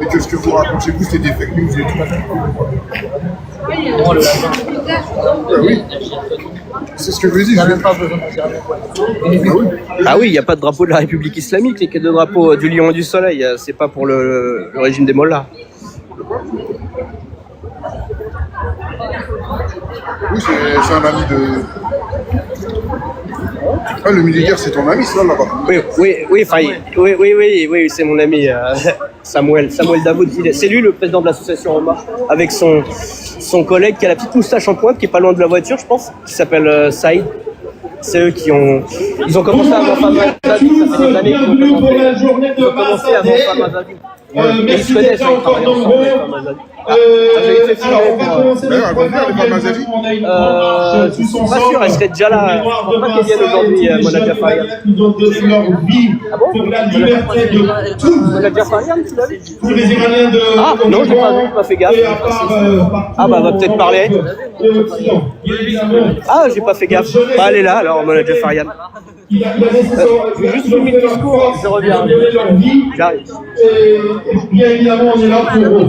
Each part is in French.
et que ce que vous racontez vous, c'était des fake news et tout. Oui. C'est ce que je veux dire. Il n'y a même pas besoin de dire. Ah oui, il n'y a pas de drapeau de la République islamique, il n'y a que deux drapeaux du Lion et du Soleil. C'est pas pour le régime des mollahs. Oui, c'est un ami de... Ah, le militaire, c'est ton ami, ça, là-bas. Oui, c'est mon ami Samuel Davoud. C'est lui le président de l'association En Marche, avec son collègue qui a la petite moustache en pointe, qui est pas loin de la voiture, je pense, qui s'appelle Saïd. C'est eux qui ont... Ils ont commencé avant Fama Zavi, ça fait des années qu'ils ont commencé avant Fama Zavi. Merci d'être encore nombreux. Alors, on va commencer notre programme. Je suis pas sûr, elle serait déjà là. Je crois qu'elle vienne aujourd'hui, Monadia Fariam. Ils ont donné leur vie pour la liberté de tous. Monadia Fariam, tu l'as vu? Tous les Iraniens de... Ah, non, je l'ai pas vu, j'ai pas fait gaffe. Ah, bah, va peut-être parler. Ah, j'ai pas fait gaffe. Bah, elle est là, alors, Monadia Fariam. Je vais juste filmer le discours, je reviens. J'arrive. Et bien évidemment, on est là pour eux.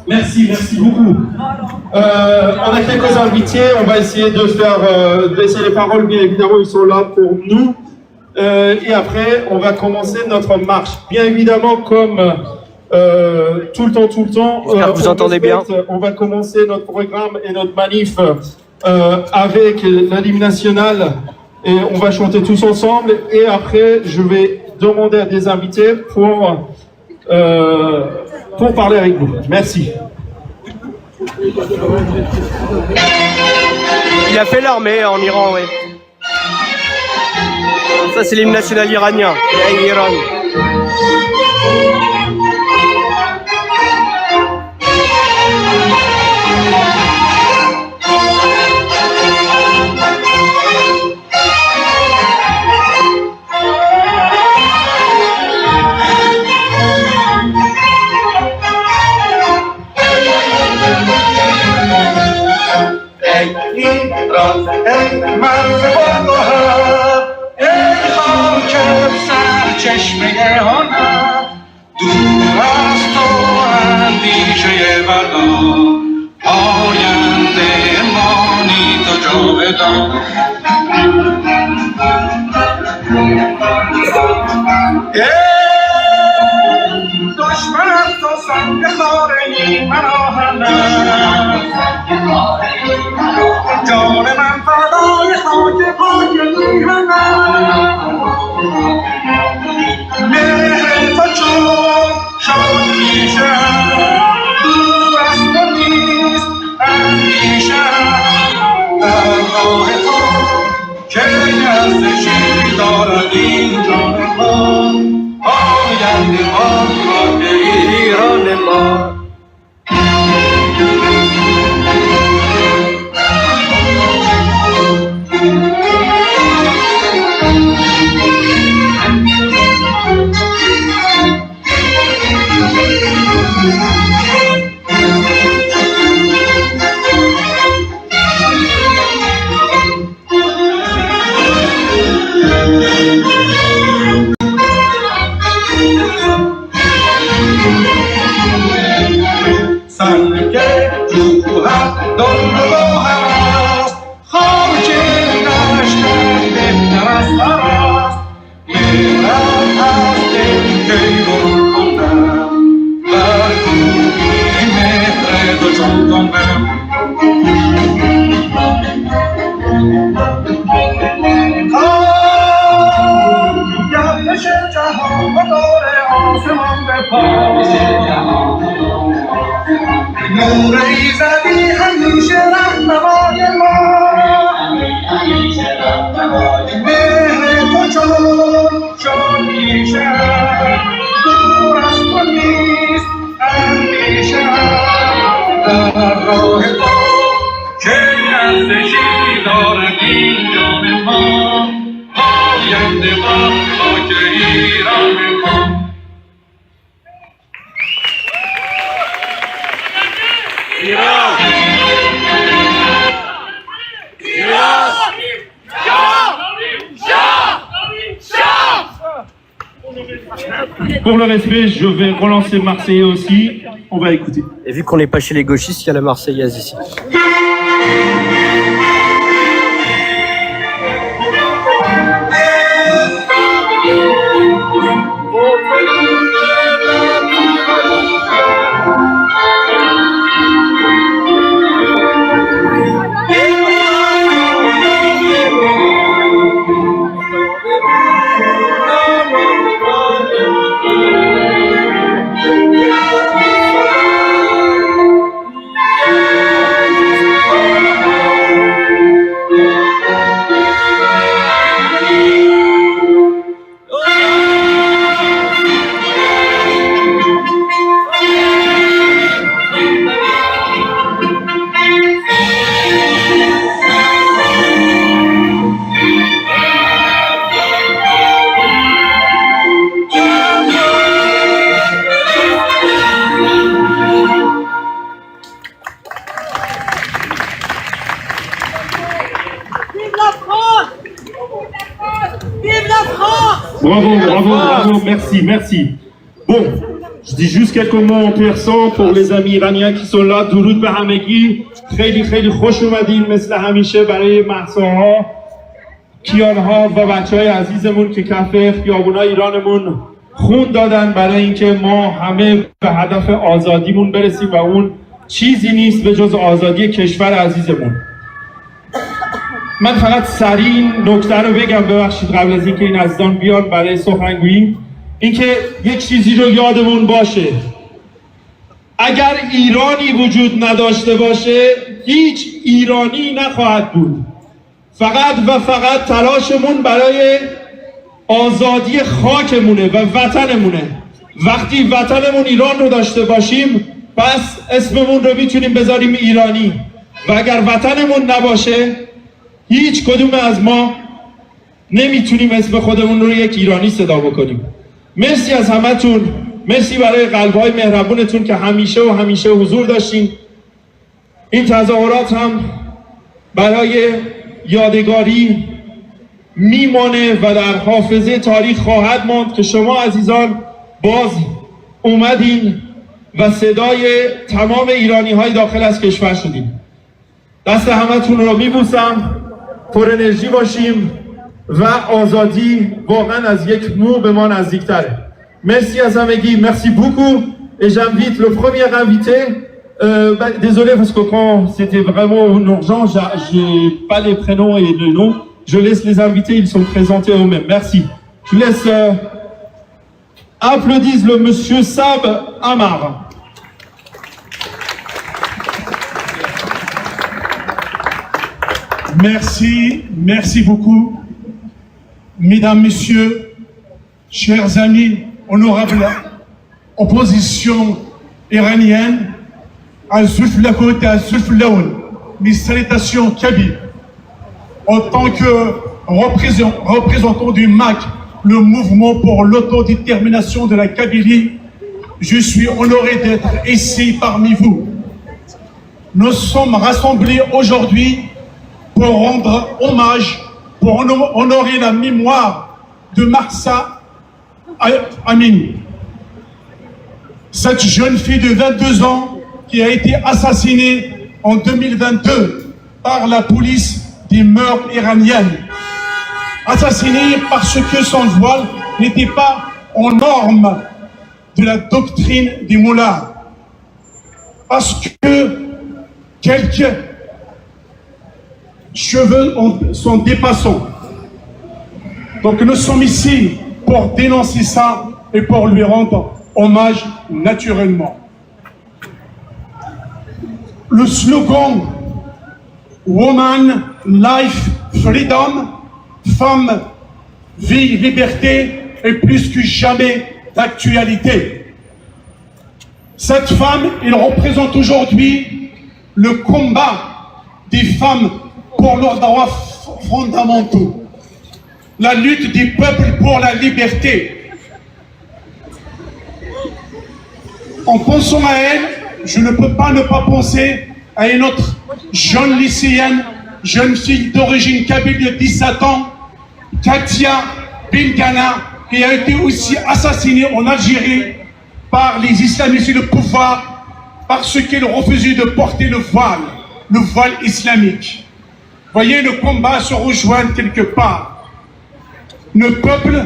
Merci beaucoup. On a quelques invités, on va essayer de faire baisser les paroles, bien évidemment, ils sont là pour nous. Et après, on va commencer notre marche. Bien évidemment, comme tout le temps. Vous entendez bien? On va commencer notre programme et notre manif avec l'hymne national. Et on va chanter tous ensemble. Et après, je vais demander à des invités pour parler avec vous. Merci. Il a fait l'armée en Iran, oui. Ça, c'est l'hymne national iranien. Iran. ای مرز بالا ای خاک سرچشمه هنر دور از تو اندیشه بلا آینده مانی تو جاودان دشمن تو سنگ خاره ایمن آهنم جان من فدای خاک پای میهنم مهر تو چون شادیشه دور از تو نیست اندیشه در راه تو که ارزشی دارد این جان ما آینده ما خاک ایران ما نور ایزدی همیشه رهنمای ما مهر تو چون شادیشه دور از تو نیست اندیشه در راه تو که ارزشی دارد این جان ما آینده ما خاک ایران ما ایران ایران شاه شاه شاه pour le respect, je vais relancer Marseillais aussi. On va écouter. Et vu qu'on n'est pas chez les gauchistes, il y a la Marseillaise ici. Bravo, merci. Bon, je dis juste quelques mots en persan pour les amis iraniens qui sont là. درود به همگی. خیلی خوش اومدین مثل همیشه برای مهساها، کیانها و بچهای عزیزمون که کف خیابونای ایرانمون خون دادن برای اینکه ما همه به هدف آزادیمون برسیم و اون چیزی نیست به جز آزادی کشور عزیزمون. من فقط سریع این نکته رو بگم، ببخشید قبل از اینکه این عزیزان بیان برای سخنگویی، اینکه یک چیزی رو یادمون باشه، اگر ایرانی وجود نداشته باشه هیچ ایرانی نخواهد بود. فقط و فقط تلاشمون برای آزادی خاکمونه و وطنمونه. وقتی وطنمون ایران رو داشته باشیم پس اسممون رو میتونیم بذاریم ایرانی، و اگر وطنمون نباشه هیچ کدوم از ما نمیتونیم اسم خودمون رو یک ایرانی صدا بکنیم. مرسی از همتون، مرسی برای قلب‌های مهربونتون که همیشه حضور داشتین. این تظاهرات هم برای یادگاری میمانه و در حافظه تاریخ خواهد ماند که شما عزیزان باز اومدین و صدای تمام ایرانی‌های داخل از کشور شدین. دست همتون رو میبوسم، پر انرژی باشیم و آزادی واقعا از یک مو به ما نزدیکتره. Merci à Zamegui, merci beaucoup. Et j'invite le premier invité. Désolé parce que quand c'était vraiment urgent, j'ai pas les prénoms et les noms. Je laisse les invités, ils sont présentés eux-mêmes. Merci. Je laisse applaudissent le monsieur Sab Amar. Merci beaucoup. Mesdames, Messieurs, chers amis, honorable opposition iranienne, Al-Zulf Lakot et Al-Zulf Laoun, mes salutations kabyles. En tant que représentant du MAC, le mouvement pour l'autodétermination de la Kabylie, je suis honoré d'être ici parmi vous. Nous sommes rassemblés aujourd'hui pour rendre hommage, pour honorer la mémoire de Mahsa Amini. Cette jeune fille de 22 ans qui a été assassinée en 2022 par la police des mœurs iraniennes. Assassinée parce que son voile n'était pas en norme de la doctrine des mollahs. Parce que quelques cheveux sont dépassants. Donc nous sommes ici pour dénoncer ça et pour lui rendre hommage naturellement. Le slogan Woman, Life, Freedom, femme, vie, liberté est plus que jamais d'actualité. Cette femme, elle représente aujourd'hui le combat des femmes pour leurs droits fondamentaux, la lutte des peuples pour la liberté. En pensant à elle, je ne peux pas ne pas penser à une autre jeune lycéenne, jeune fille d'origine kabyle de 17 ans, Katia Bilgana qui a été aussi assassiné en Algérie par les islamistes et le pouvoir parce qu'ils refusaient de porter le voile islamique. Voyez, le combat se rejoint quelque part. Nos peuples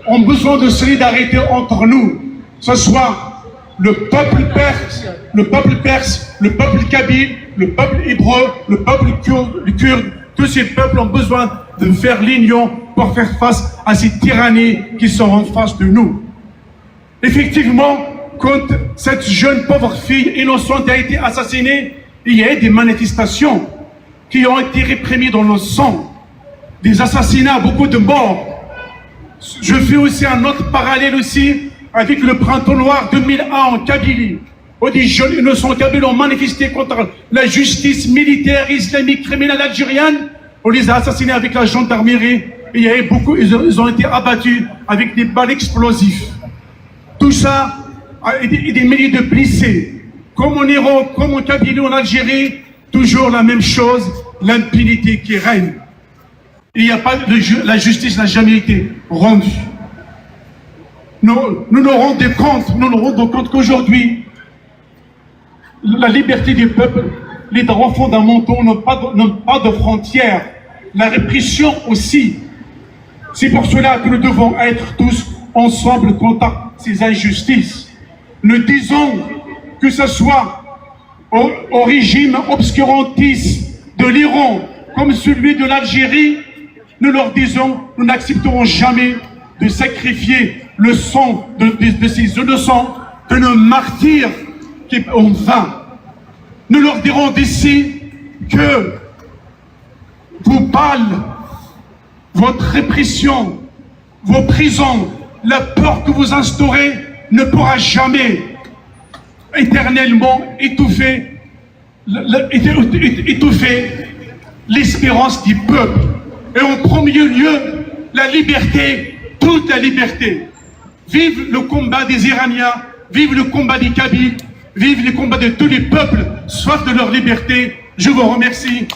ont besoin de solidarité entre nous, que ce soit le peuple perse, le peuple kabyle, le peuple hébreu, le peuple kurde. Tous ces peuples ont besoin de faire l'union pour faire face à ces tyrannies qui sont en face de nous. Effectivement, quand cette jeune pauvre fille innocente a été assassinée, il y a eu des manifestations qui ont été réprimées dans le sang, des assassinats, beaucoup de morts. Je fais aussi un autre parallèle aussi avec le printemps noir 2001 en Kabylie, où des jeunes innocents kabyles ont manifesté contre la justice militaire islamique criminelle algérienne. On les a assassinés avec la gendarmerie. Et il y a eu beaucoup, ils ont été abattus avec des balles explosives. Tout ça, et des milliers de blessés. Comme en Iran, comme en Kabylie, en Algérie, toujours la même chose, l'impunité qui règne. Il n'y a pas la justice n'a jamais été rendue. Nous nous rendons compte qu'aujourd'hui, la liberté des peuples, les droits fondamentaux n'ont pas de frontières. La répression aussi. C'est pour cela que nous devons être tous ensemble contre ces injustices. Nous disons que ce soit au régime obscurantiste de l'Iran comme celui de l'Algérie, nous leur disons, nous n'accepterons jamais de sacrifier le sang de ces innocents, de nos martyrs qui ont vain. Nous leur dirons d'ici que vos balles, votre répression, vos prisons, la peur que vous instaurez ne pourra jamais éternellement étouffer l'espérance du peuple. Et en premier lieu, la liberté, toute la liberté. Vive le combat des Iraniens, vive le combat des Kabyles, vive le combat de tous les peuples, soif de leur liberté. Je vous remercie.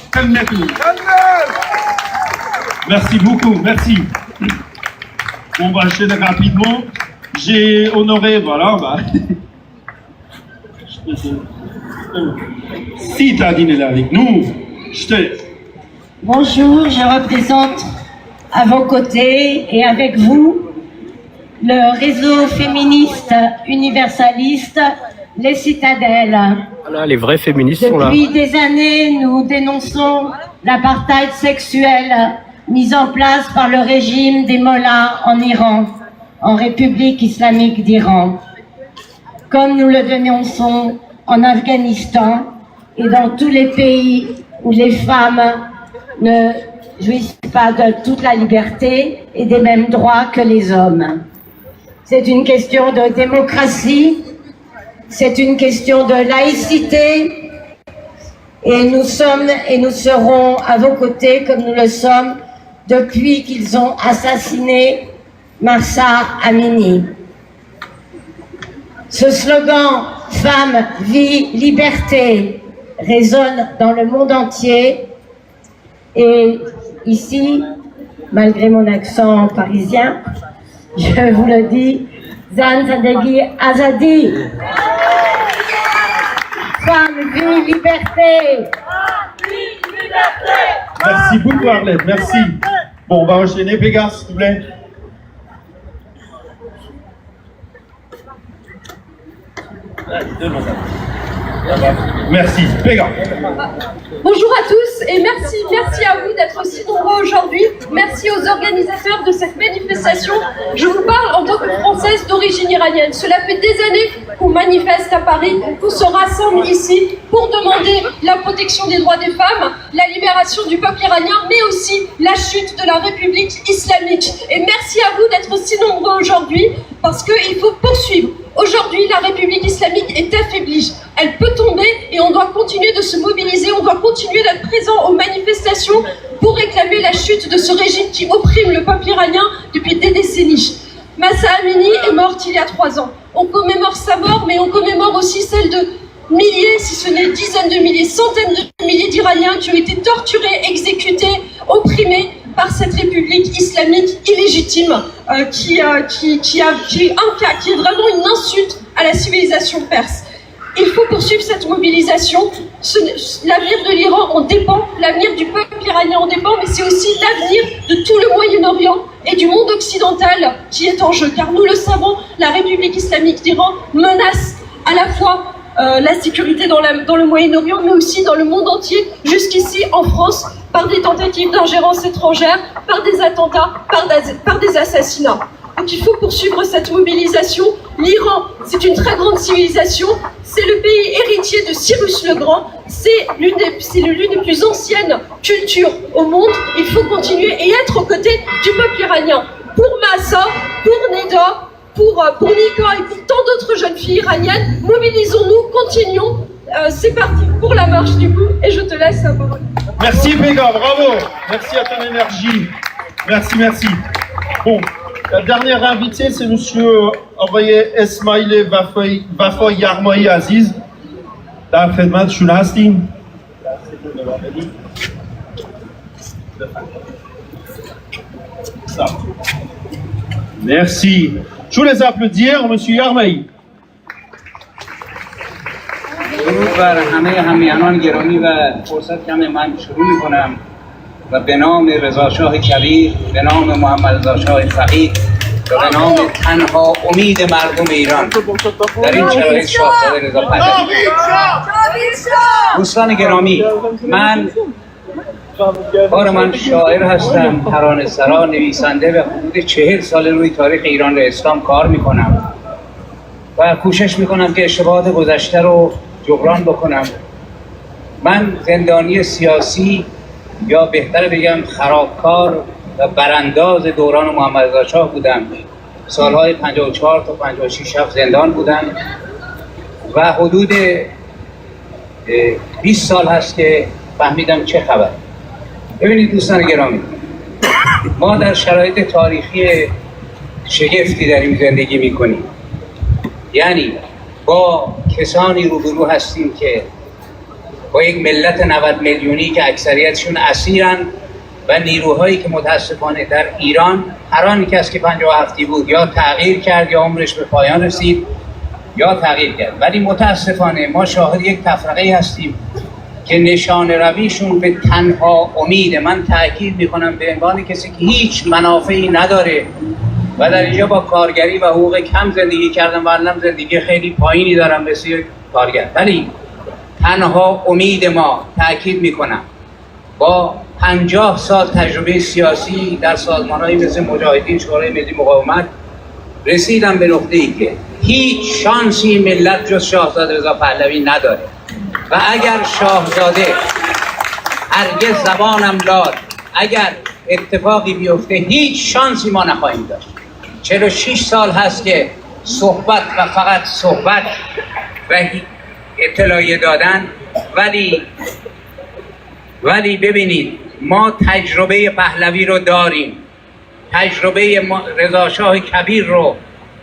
Merci beaucoup, merci. On va enchaîner rapidement. J'ai honoré, voilà, si Tadine est là avec nous, je te... Bonjour, je représente à vos côtés et avec vous le réseau féministe universaliste Les Citadelles. Voilà, les vrais féministes sont là. Depuis des années, nous dénonçons l'apartheid sexuel mis en place par le régime des mollahs en Iran, en République islamique d'Iran. Comme nous le dénonçons en Afghanistan et dans tous les pays où les femmes ne jouissent pas de toute la liberté et des mêmes droits que les hommes. C'est une question de démocratie, c'est une question de laïcité, et nous sommes et nous serons à vos côtés comme nous le sommes depuis qu'ils ont assassiné Mahsa Amini. Ce slogan « Femme, vie, liberté » résonne dans le monde entier. Et ici, malgré mon accent parisien, je vous le dis, Zan Zadeghi Azadi. Femme, vie, liberté. Merci beaucoup Arlette, merci. Bon, on va enchaîner, Pégase, s'il vous plaît. Merci, Pégase. Bonjour à tous et merci à vous d'être aussi nombreux aujourd'hui. Merci aux organisateurs de cette manifestation. Je vous parle en tant que Française d'origine iranienne. Cela fait des années qu'on manifeste à Paris, qu'on se rassemble ici pour demander la protection des droits des femmes, la libération du peuple iranien, mais aussi la chute de la République islamique. Et merci à vous d'être aussi nombreux aujourd'hui parce qu'il faut poursuivre. Aujourd'hui, la République islamique est affaiblie. Elle peut tomber et on doit continuer de se mobiliser, on doit continuer d'être présent aux manifestations pour réclamer la chute de ce régime qui opprime le peuple iranien depuis des décennies. Mahsa Amini est morte il y a 3 ans. On commémore sa mort, mais on commémore aussi celle de milliers, si ce n'est dizaines de milliers, centaines de milliers d'Iraniens qui ont été torturés, exécutés, opprimés par cette république islamique illégitime qui est vraiment une insulte à la civilisation perse. Il faut poursuivre cette mobilisation. L'avenir de l'Iran en dépend, l'avenir du peuple iranien en dépend, mais c'est aussi l'avenir de tout le Moyen-Orient et du monde occidental qui est en jeu. Car nous le savons, la République islamique d'Iran menace à la fois la sécurité dans le Moyen-Orient, mais aussi dans le monde entier, jusqu'ici en France, par des tentatives d'ingérence étrangère, par des attentats, par des assassinats. Donc il faut poursuivre cette mobilisation. L'Iran, c'est une très grande civilisation, c'est le pays héritier de Cyrus le Grand, c'est l'une des plus anciennes cultures au monde. Il faut continuer et être aux côtés du peuple iranien. Pour Mahsa, pour Neda, pour Nika et pour tant d'autres jeunes filles iraniennes, mobilisons-nous, continuons. C'est parti pour la marche du coup et je te laisse la parole. Merci Pega, bravo. Merci à ton énergie. Merci. Bon, la dernière invitée, c'est monsieur آقای اسماعیل وفا یغمایی عزیز. در خدمتشون هستیم. Merci. Je vous les applaudir, monsieur Yarmaï. درود بر همه همیهنان گرامی و فرصت کم من شروع می‌کنم و به نام رضاشاه کبیر، به نام محمد رضا شاه فقید و به نام تنها امید مردم ایران در این شرایط شاهزاده رضا پهلوی. دوستان گرامی، من شاعر هستم، ترانه‌سرا، نویسنده و حدود 40 سال روی تاریخ ایران و اسلام کار می‌کنم و کوشش می‌کنم که اشتباهات گذشته رو جبران بکنم. من زندانی سیاسی یا بهتر بگم خرابکار و برانداز دوران محمد رضا شاه بودم. سالهای 54 تا 56 زندان بودم و حدود 20 سال هست که فهمیدم چه خبر. ببینید دوستان گرامی، ما در شرایط تاریخی شگفتی داریم زندگی میکنیم. یعنی با کسانی روبرو هستیم که با یک ملت 90 میلیونی که اکثریتشون اسیرن و نیروهایی که متاسفانه در ایران هر آن کس که 57 بود یا تغییر کرد یا عمرش به پایان رسید یا تغییر کرد، ولی متاسفانه ما شاهد یک تفرقه هستیم که نشان رویشون به تنها امید، من تاکید میکنم به عنوان کسی که هیچ منافعی نداره و در اینجا با کارگری و حقوق کم زندگی کردم و الان زندگی خیلی پایینی دارم مثل کارگر، ولی تنها امید ما، تاکید میکنم، با 50 سال تجربه سیاسی در سازمان‌هایی مثل مجاهدین، شورای ملی مقاومت، رسیدم به نقطه‌ای که هیچ شانسی ملت جز شاهزاده رضا پهلوی نداره و اگر شاهزاده هرگز زبانم لاد، اگر اتفاقی بیفته هیچ شانسی ما نخواهیم داشت. 46 سال هست که صحبت و فقط صحبت و اطلاعیه دادن، ولی ببینید ما تجربه پهلوی رو داریم، تجربه رضاشاه کبیر رو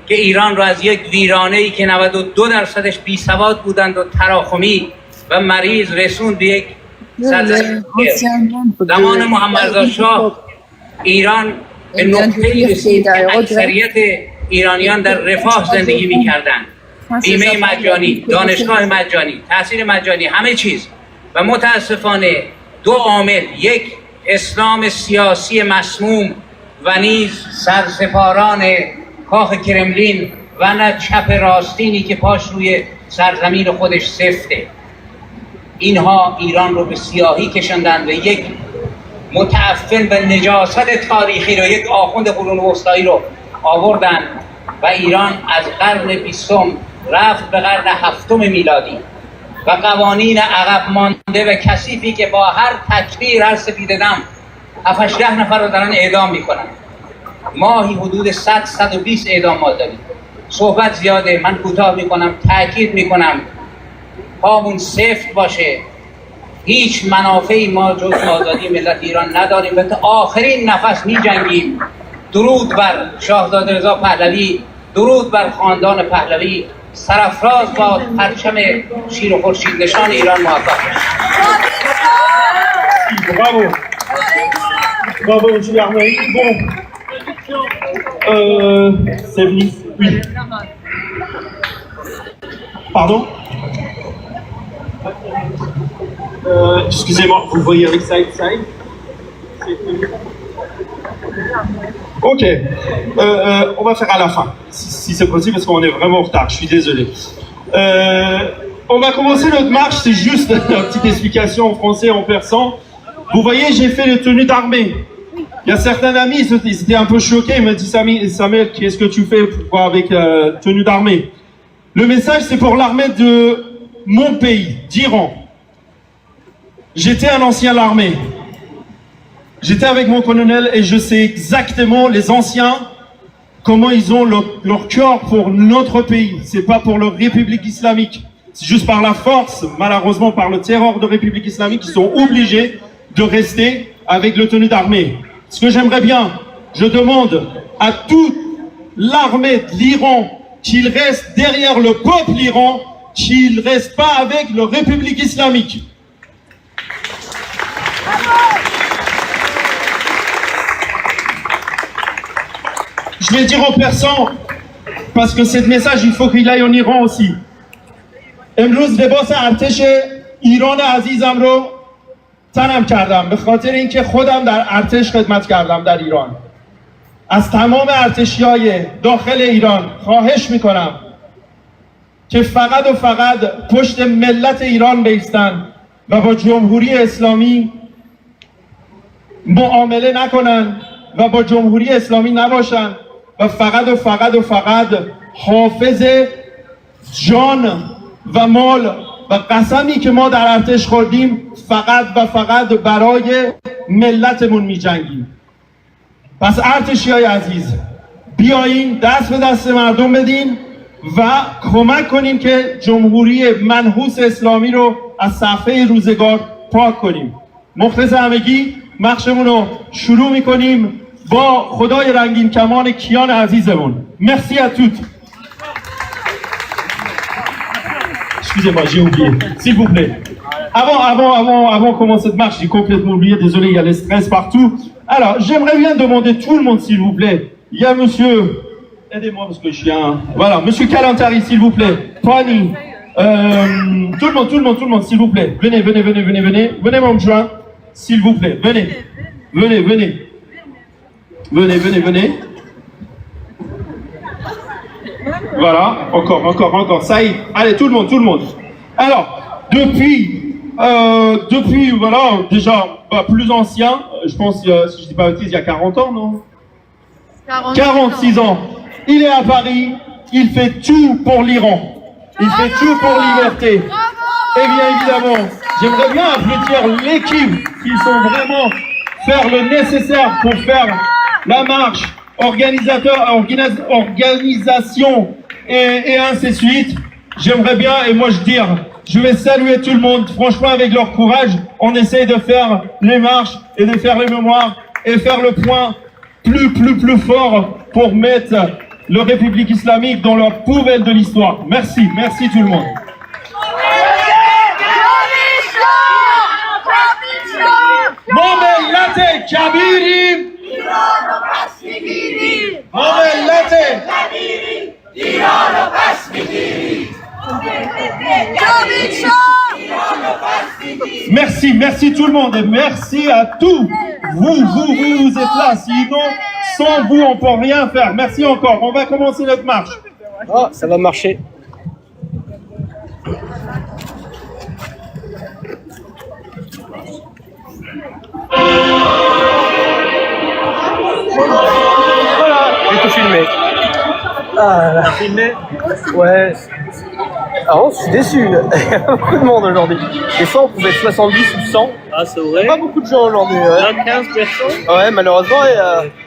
که ایران رو از یک ویرانه‌ای که 92% بی سواد بودند و تراخمی و مریض رسوند به یک سلطنت. زمان محمد رضا شاه ایران به نقطه‌ای رسید که اکثریت ایرانیان در رفاه زندگی می‌کردند، بیمه مجانی، دانشگاه مجانی، تحصیل مجانی، همه چیز. و متاسفانه دو عامل، یک اسلام سیاسی مسموم و نیز سرسپاران کاخ کرملین و نه چپ راستینی که پاش روی سرزمین خودش سفته، اینها ایران رو به سیاهی کشاندن و یک متعفن و نجاست تاریخی رو، یک آخوند قرون وسطایی رو آوردن و ایران از قرن 20 رفت به قرن 7 میلادی و قوانین عقب مانده و کثیفی که با هر تکبیر، هر سپیده دم 7-10 نفر رو دارن اعدام میکنن. ماهی حدود 100-120 اعدام ما داریم. صحبت زیاده، من کوتاه میکنم، تاکید میکنم پامون سفت باشه. هیچ منافعی ما جز آزادی ملت ایران نداریم و تا آخرین نفس میجنگیم. درود بر شاهزاده رضا پهلوی، درود بر خاندان پهلوی، سرافراز با پرچم شیر و خورشید نشان ایران موفق باشید. Bravo. Bravo, Julie Armel. Bon. C'est venu. Oui. Pardon? Excusez-moi, vous voyez avec side? Ok. On va faire à la fin, si c'est possible, parce qu'on est vraiment en retard. Je suis désolé. On va commencer notre marche. C'est juste une petite explication en français, en persan. Vous voyez, j'ai fait les tenues d'armée. Il y a certains amis, ils étaient un peu choqués. Ils me disent, Samuel, qu'est-ce que tu fais avec tenue d'armée? Le message, c'est pour l'armée de mon pays, d'Iran. J'étais un ancien de l'armée. J'étais avec mon colonel et je sais exactement, les anciens, comment ils ont leur cœur pour notre pays. C'est pas pour leur République islamique. C'est juste par la force, malheureusement par le terror de République islamique, ils sont obligés de rester avec le tenue d'armée. Ce que j'aimerais bien, je demande à toute l'armée de l'Iran qu'il reste derrière le peuple iran, qu'il ne reste pas avec la République islamique. Je vais dire en persan, parce que ce message, il faut qu'il aille en Iran aussi. امروز لباس ارتش ایران عزیزم رو تنم کردم به خاطر اینکه خودم در ارتش خدمت کردم در ایران. از تمام ارتشیای داخل ایران خواهش میکنم که فقط و فقط پشت ملت ایران بایستن و با جمهوری اسلامی معامله نکنن و با جمهوری اسلامی نباشن و فقط و فقط و فقط حافظ جان و مال و قسمی که ما در ارتش خوردیم فقط و فقط برای ملتمون می جنگیم. پس ارتشیای عزیز بیایین دست به دست مردم بدین و کمک کنیم که جمهوری منحوس اسلامی رو از صفحه روزگار پاک کنیم. مخلص همگی، مخشمون رو شروع می کنیم با خدای رنگین کمان کیان عزیزمون. Merci à toutes. Excusez-moi, j'ai oublié. S'il vous plaît. Avant de commencer cette marche, j'ai complètement oublié. Désolé, il y a le stress partout. Alors, j'aimerais bien demander tout le monde, s'il vous plaît. Il y a monsieur... Aidez-moi parce que je suis un... Voilà, monsieur Kalantari, s'il vous plaît. Pani. Tout le monde, s'il vous plaît. Venez. Venez, mon joint. S'il vous plaît. Venez. Voilà, encore. Ça y est. Allez, tout le monde. Alors, depuis, voilà, déjà, plus ancien, je pense, si je dis pas bêtise, il y a 40 ans, non? 46 ans. Il est à Paris, il fait tout pour l'Iran. Il fait tout pour la liberté. Et bien évidemment, j'aimerais bien applaudir l'équipe qui sont vraiment faire le nécessaire pour faire la marche, organisation et ainsi de suite. J'aimerais bien, et moi je vais saluer tout le monde. Franchement, avec leur courage, on essaye de faire les marches et de faire les mémoires et faire le point plus fort pour mettre la République islamique dans leur poubelle de l'histoire. Merci tout le monde. ملت کبیریم ایران رو پس میگیریم ملت کبیریم ایران رو پس میگیریم Merci tout le monde et merci à tous. Vous êtes là. Sinon, sans vous, on peut rien faire. Merci encore. On va commencer notre marche. Oh, ça va marcher. Voilà, j'ai tout filmé. Ah là. Filmé? Ouais. Ah bon, je suis déçu. Il y a beaucoup de monde aujourd'hui. Des fois, on pouvait être 70 ou 100. Ah, c'est vrai. Pas beaucoup de gens aujourd'hui. Ouais. 15 personnes. Ouais, malheureusement. Et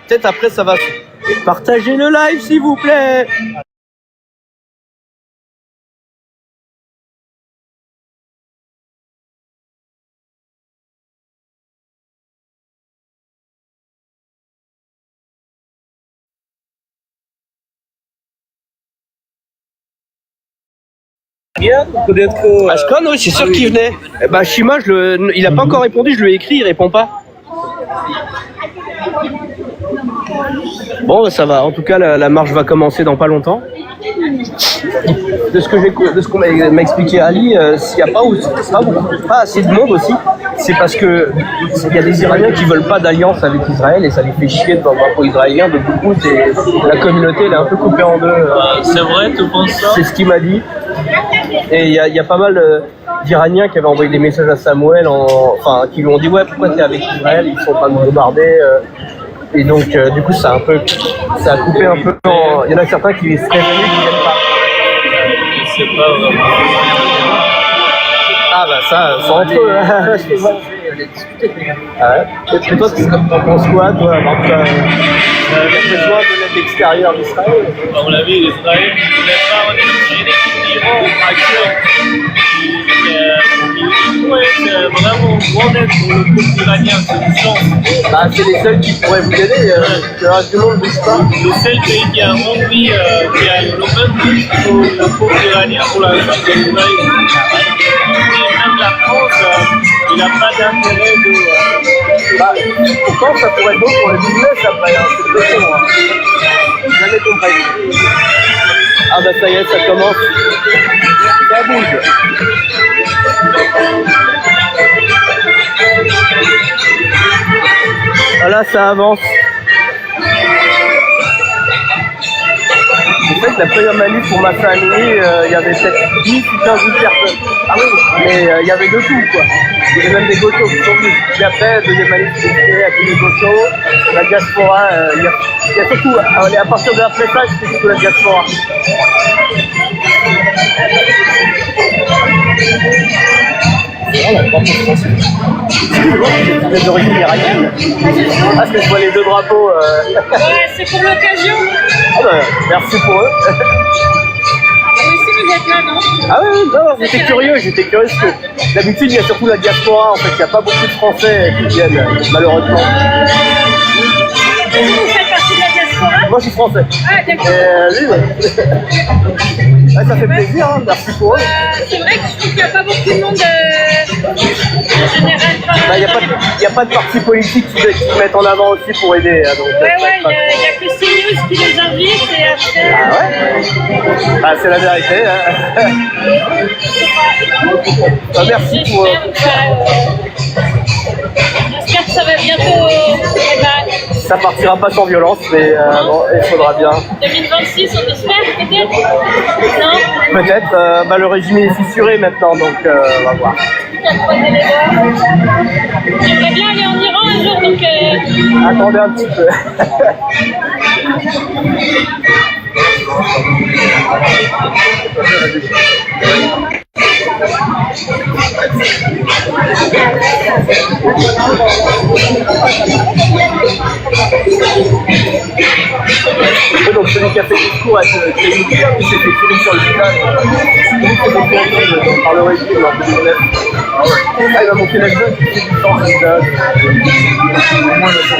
peut-être après, ça va. Partagez le live, s'il vous plaît. Ashkan, oui, c'est sûr qu'il venait. Bah, Shima, il a pas encore répondu, je lui ai écrit, il répond pas. Bon, bah, ça va. En tout cas, la marche va commencer dans pas longtemps. De ce qu'on m'a expliqué Ali, s'il n'y a pas assez de monde aussi, c'est parce que il y a des Iraniens qui veulent pas d'alliance avec Israël et ça les fait chier devant le drapeau israélien. Donc du coup, la communauté elle est un peu coupée en deux. C'est vrai, tu penses ça? C'est ce qu'il m'a dit. Et il y a pas mal d'Iraniens qui avaient envoyé des messages à Samuel, qui lui ont dit ouais, pourquoi t'es avec Israël, ils sont en train de bombarder. Et donc du coup, ça a coupé un peu. Il y en a certains qui seraient venus qui viennent pas. Je sais pas vraiment. Ah bah ça, c'est entre eux. Et toi, tu en penses quoi, toi, avant que tu as besoin de l'aide extérieure d'Israël? À mon avis, l'Israël ne voulait pas une équipe d'Iran actuelle qui pourrait être vraiment grande aide pour le peuple iranien, c'est une chance. Bah, c'est les seuls qui pourraient vous aider, le reste du monde ne bouge pas. Le seul pays qui a rempli, qui a le même but pour le peuple iranien pour la chance de l'Israël. Même la France, il n'a pas d'intérêt de... Pourtant, ça pourrait être bon pour le business après, c'est très bon. Jamais compris. Ah bah ça y est, ça commence. Ça bouge. Voilà, ça avance. Je sais que la première manif pour ma famille, il y avait peut-être 10 ou 15 000 personnes. Ah oui, mais il y avait de tout, quoi. Il y avait même des gotos qui sont venus. Puis après, deuxième manif, c'était à tous les gotos, la diaspora, il y a surtout, à partir de après ça, c'était surtout la diaspora. Vous êtes d'origine iranienne? Ah, parce que je vois les deux drapeaux. Ouais, c'est pour l'occasion. Ah bah, merci pour eux. Vous aussi, vous êtes là, non? Ah oui, non, j'étais curieux parce que d'habitude, il y a surtout la diaspora. En fait, il n'y a pas beaucoup de Français qui viennent, malheureusement. Vous faites partie de la diaspora? Moi, je suis français. Ah, d'accord. Lui, ouais, ça fait plaisir, hein, merci pour eux. C'est vrai que je trouve qu'il n'y a pas beaucoup de monde en général. Il n'y a pas de parti politique qui mettent en avant aussi pour aider. Donc, ouais, il n'y a que CNews qui les invite et après... Ah ouais? Ah, c'est la vérité. Hein. Bah, merci pour... J'espère que ça va bientôt... Ça partira pas sans violence, mais bon, il faudra bien. 2026, on espère peut-être? Non? Peut-être. Le régime est fissuré maintenant, donc on va voir. J'aimerais bien aller en Iran un jour, donc... Attendez un petit peu. Donc celui qui a fait le discours à Théophile, il s'est fait tirer sur le visage. Il s'est fait tirer par le régime en 2009. Ah, il va monter la gueule, il s'est fait sur le visage.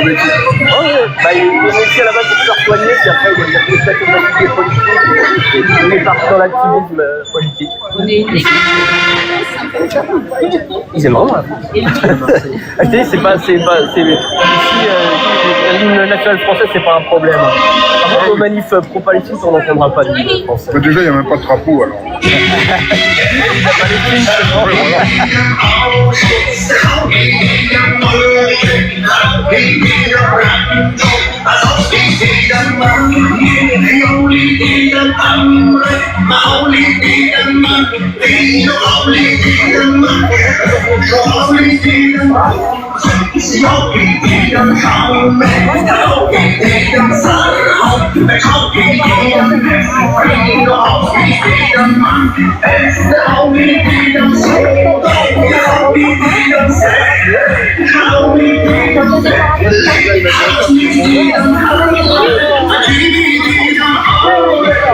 Il est réussi à la base pour se faire soigner, puis après il a fait des activités politiques. Il est parti dans l'activisme politique. Ils aiment vraiment la France. Je te dis, c'est ici, la ligne nationale française, c'est pas un problème. Avant, aux manifs pro-palestine, on n'entendra pas de français. Mais déjà, il n'y a même pas de drapeau alors.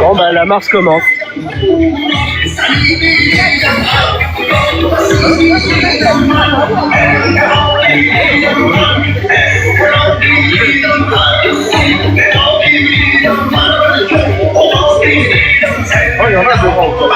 Bon bah la marche commence. Oh, il y en a devant encore.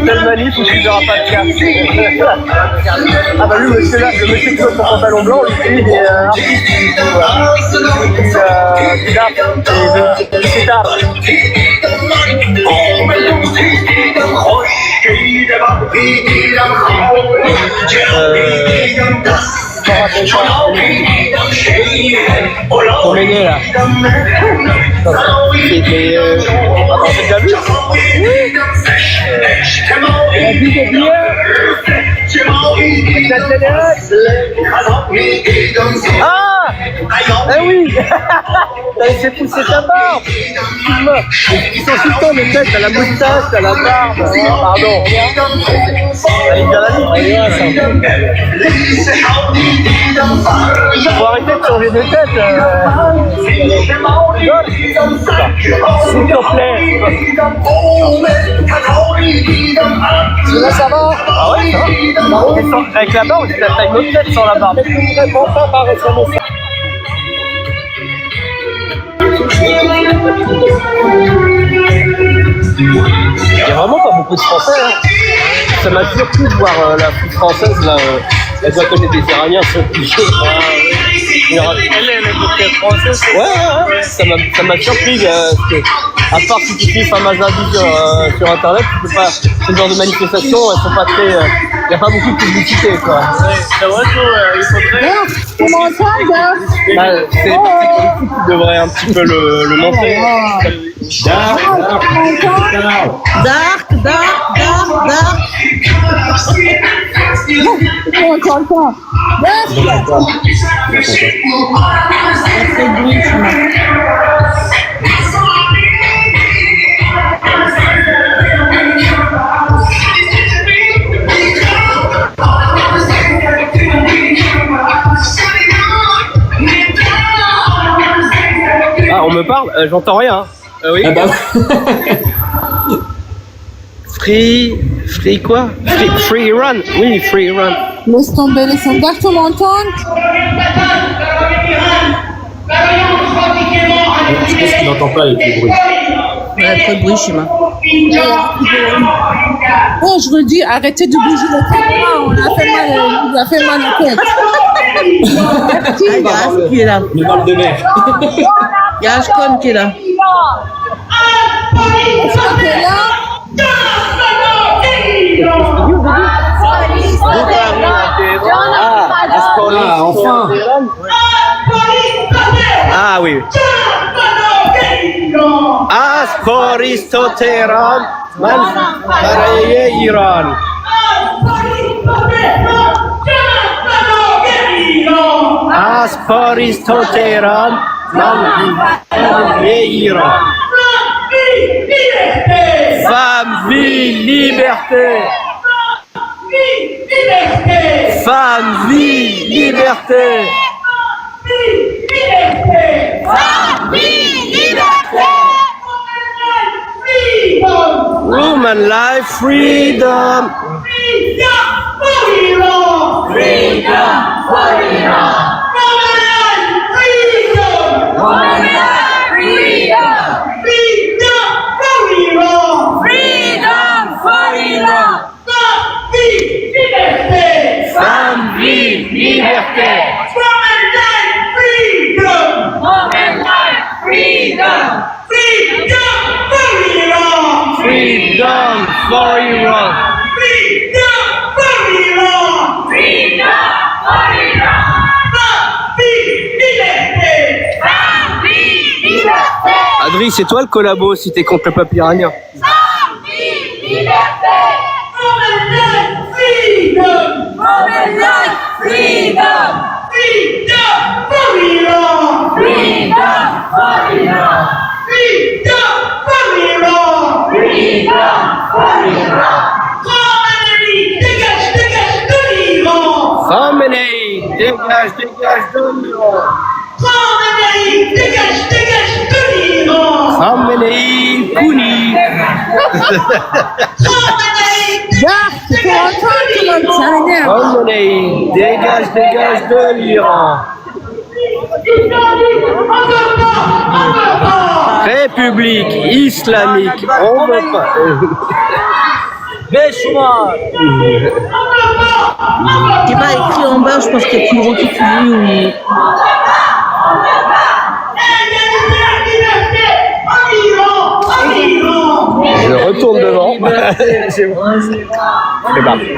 Telle manif où tu verras pas de casque. Ah bah lui, le monsieur là, le monsieur qui porte son pantalon blanc, lui, il est artiste. On est né là. C'était. Attends, t'as déjà vu? La vie est bien. Ah! Eh oui! T'as laissé pousser ta barbe! Ils sont tout le temps de tête, t'as la moustache, t'as la barbe. Pardon. Allez, bien la vie. Faut arrêter de changer de tête. S'il te plaît. Là, ça va? Ah ouais, ça va. Avec la barbe, t'as une autre tête sans la barbe. Il y a vraiment pas beaucoup de Français. Hein. Ça m'a surpris de voir la foule française là. Elle doit connaître des Iraniens, c'est cliché. Elle est française. Ouais. Ça m'a surpris parce que, à part si tu suis Famazadi sur internet, tu peux pas. Ce genre de manifestations, elles sont pas très. Il n'y a pas beaucoup de publicité quoi. C'est vrai qu'ils sont très. Comment ça, C'est comme tu devrais un petit peu le montrer. Ah, on me parle, j'entends rien. Oui. Ah bah. Free quoi? Free Iran. Oui, Free Iran. Laisse tomber les sondages, tu m'entends? Je pense qu'il n'entend pas avec le bruit. Il y a trop de bruit chez moi. Oh, je veux dire, arrêtez de bouger le caméra, on a fait mal à la tête. Il y a As qui est là. Le mal de mer. Il y a Ashcon qui est là. Ashcon qui est là. Ah, enfin. Ah oui. Asporisto Tehran, man baraye Iran. Asporisto Tehran, man baraye Iran. Femme, vie, liberté. Femme, vie, liberté. Woman life, freedom. Femme, vie, liberté. Freedom for Iran. Adri, c'est toi le collabo si t'es contre le peuple iranien. Khamenei, dégage de l'Iran. Khamenei, puni. Khamenei, dégage de l'Iran. République islamique. On veut pas. C'est pas écrit en bas, je pense qu'il y a plus gros qui finit ou... Je retourne devant. C'est bon. C'est parti.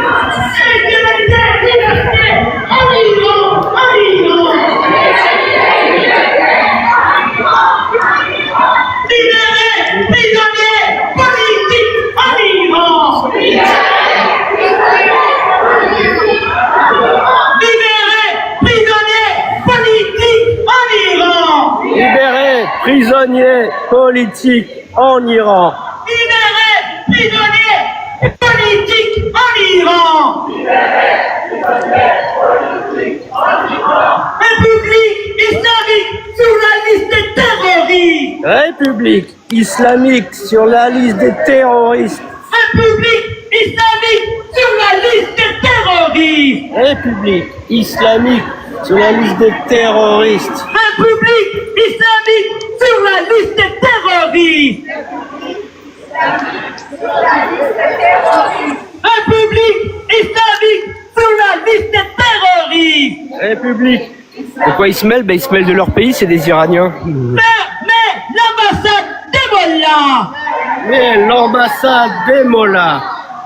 Libérez prisonniers politiques en Iran. Libérez prisonniers politiques en Iran. République islamique sur la liste des terroristes. République islamique sur la liste des terroristes. République islamique sur la liste des terroristes. République islamique sur la liste des terroristes. République islamique sur la liste des terroristes. République islamique sur la liste des terroristes. République. De quoi ils se mêlent? Ben, ils se mêlent de leur pays, c'est des Iraniens. Fermez l'ambassade des Mollahs. Mais l'ambassade des Mollahs.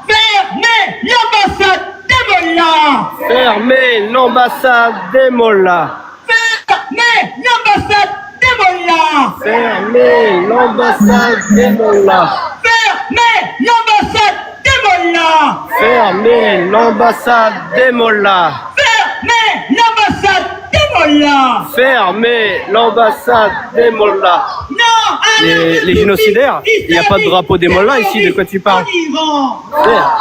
Fermez l'ambassade des Mollahs. Fermez l'ambassade des Mollahs. Fermez l'ambassade des Mollahs. Fermez l'ambassade des Mollahs. Fermez l'ambassade des Mollahs. Fermez l'ambassade des Mollahs. Fermez l'ambassade des Mollahs. Fermez l'ambassade des Mollahs. Non à Les génocidaires? Il n'y a pas de drapeau des Mollahs ici, de quoi tu parles? Iran.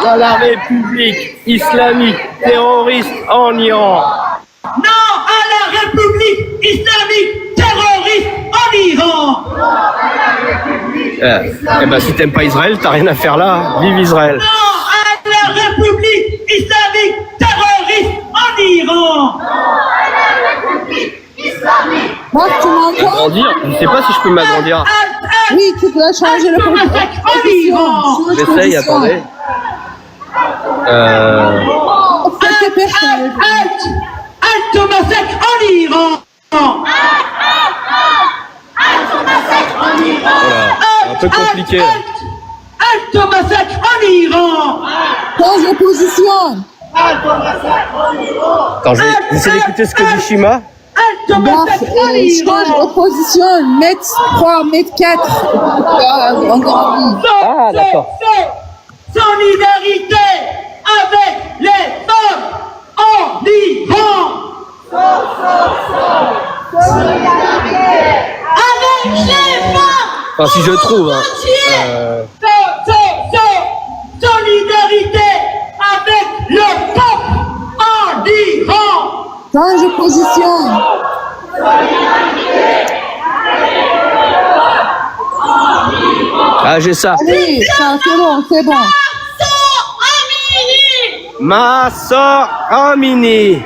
À la République islamique terroriste en Iran. Non à la République islamique terroriste en Iran. Eh ben, si t'aimes pas Israël, t'as rien à faire là. Vive Israël. Non à la République islamique terroriste en Iran. Marc, tu m'entends? Agrandir? Je sais pas si je peux m'agrandir. Oui, tu dois changer le position. J'essaye, attendez. Quelques personnes. Halte au massacre en Iran. Voilà, c'est un peu compliqué. Halte au massacre en Iran. Change de position. Attends, j'essaie d'écouter ce que dit Shima. Halte au Marc, massacre en change Iran. de position. Mètre 3, mètre 4. Encore une. Ah, d'accord. Solidarité avec les femmes en Iran. Avec les femmes. Enfin, si je trouve. Hein. Solidarité avec le peuple en Iran. Change de position. Ah, j'ai ça. Allez, ça, c'est bon, c'est bon. Mahsa Amini.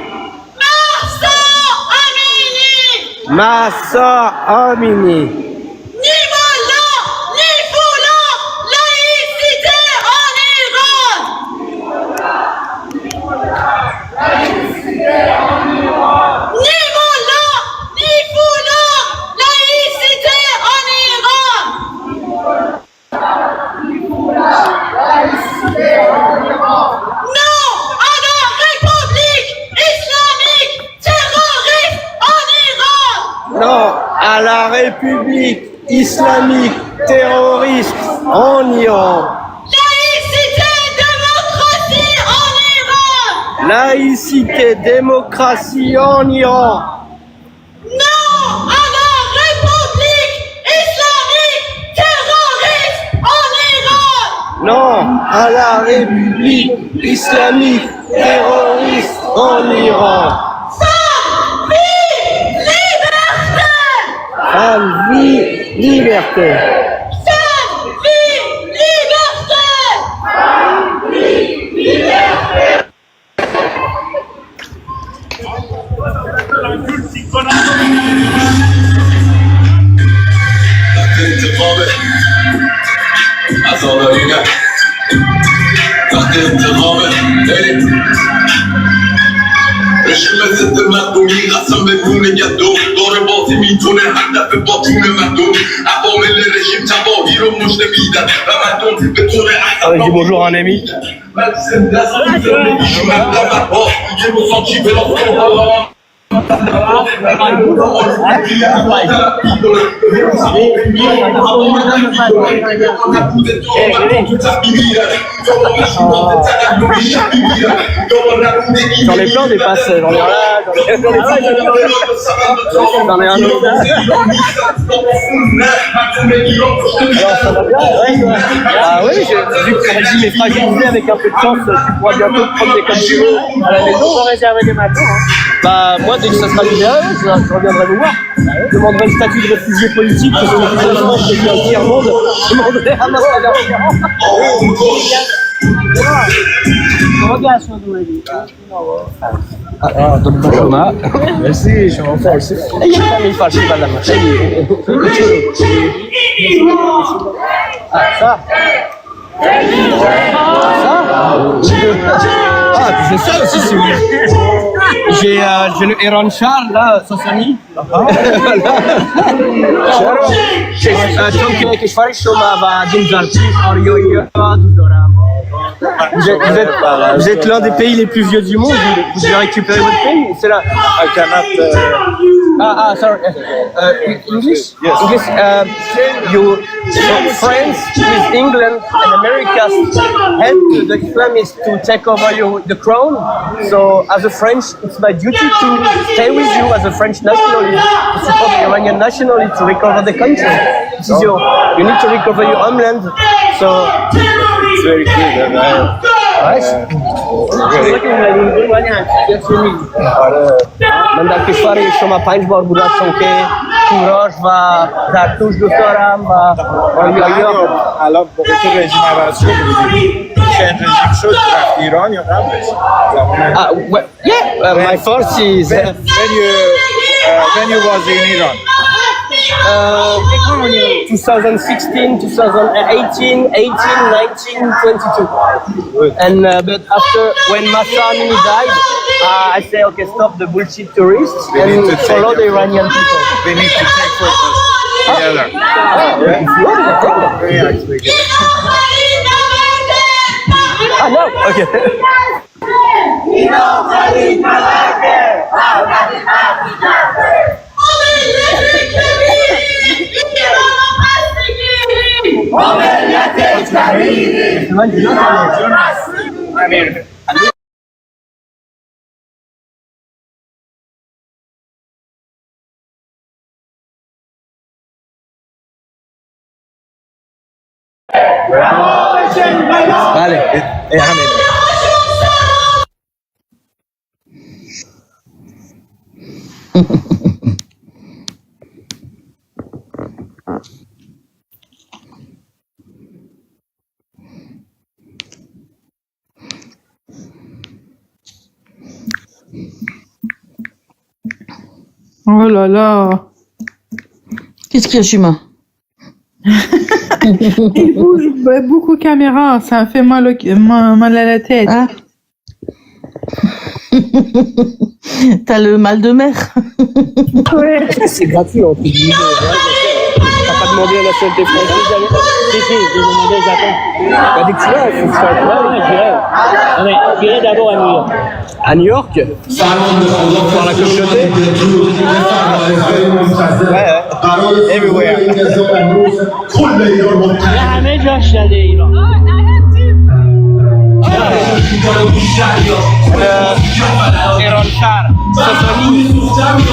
Mahsa Amini. Ni Mollah, ni Foulah, laïcité en Iran. Ni Mollah, ni Foulah, laïcité en Iran. Non à la République islamique terroriste en Iran. Non à la République islamique terroriste en Iran. Laïcité, démocratie en Iran. Laïcité, démocratie en Iran. Non à la République islamique terroriste en Iran. Non à la République islamique terroriste en Iran. Femme, vie, liberté. Femme, vie, liberté. Femme, vie, liberté. La ست مردمی قسم به نون گدو داره بازی میتونه هدف با تون مردم عوامل رژیم تباهی رو مجده میدن و مردم به طور Ah, je dis bonjour à un ami. من زنده از زندگی من لبرها یه مصاکی به J'en ai plein des passes, j'en ai un là, j'en ai un autre. Alors ça va bien, ouais. Ah oui, vu que ton régime est fragilisé avec un peu de chance, tu pourras bientôt te promener comme tu veux à la maison. On va réserver des matins. Bah moi dès que ça sera libéré, je reviendrai vous voir. Je demanderai le statut de réfugié politique parce que finalement je suis un tiers-monde. Je demanderai à ma Merci, je suis en force. Mi faccio per la macchina. Ah, ça. Ça. Ah, c'est ça aussi, si vous voulez. J'ai le Iran Char, là, Sassani. چون که کشور شما و دینزارتی آریایی vous êtes l'un des pays les plus vieux du monde, vous devez récupérer votre pays, c'est là. I cannot... sorry. English? Yes. English, France with England and America helped the Islamists to take over the crown. So as a French, it's my duty to stay with you as a French nationalist, to support the Iranian nationalist to recover the country. This is you need to recover your homeland. So It's very good. من در کشور شما 5 بار بودم که کوراژ و زرتوش دوست دارم و الان موقع که رژیم عوض شد چند رژیم شد رفت ایران یا قبلش؟ my first is when you was in Iran? 2016, 2018, 18, 19, 22. And but after when Mahsa Amini died, I say okay, stop the bullshit tourists and follow the Iranian people. We need to take photos together. Ah no, okay. Vale. Oh là là. Qu'est-ce qu'il y a, Shima? Il bouge beaucoup caméra, ça me fait mal à la tête. Ah. T'as le mal de mer. Ouais. C'est gratuit en plus. T'as pas demandé à la nationalité française jamais? Si, j'ai demandé, j'attends. Bah dès que tu vas, il faut que tu fasses. Ouais, j'irai d'abord à New York. À New York? Pour la communauté? Ouais, everywhere. همه جاش شده ایران. Iran Char, Sassani,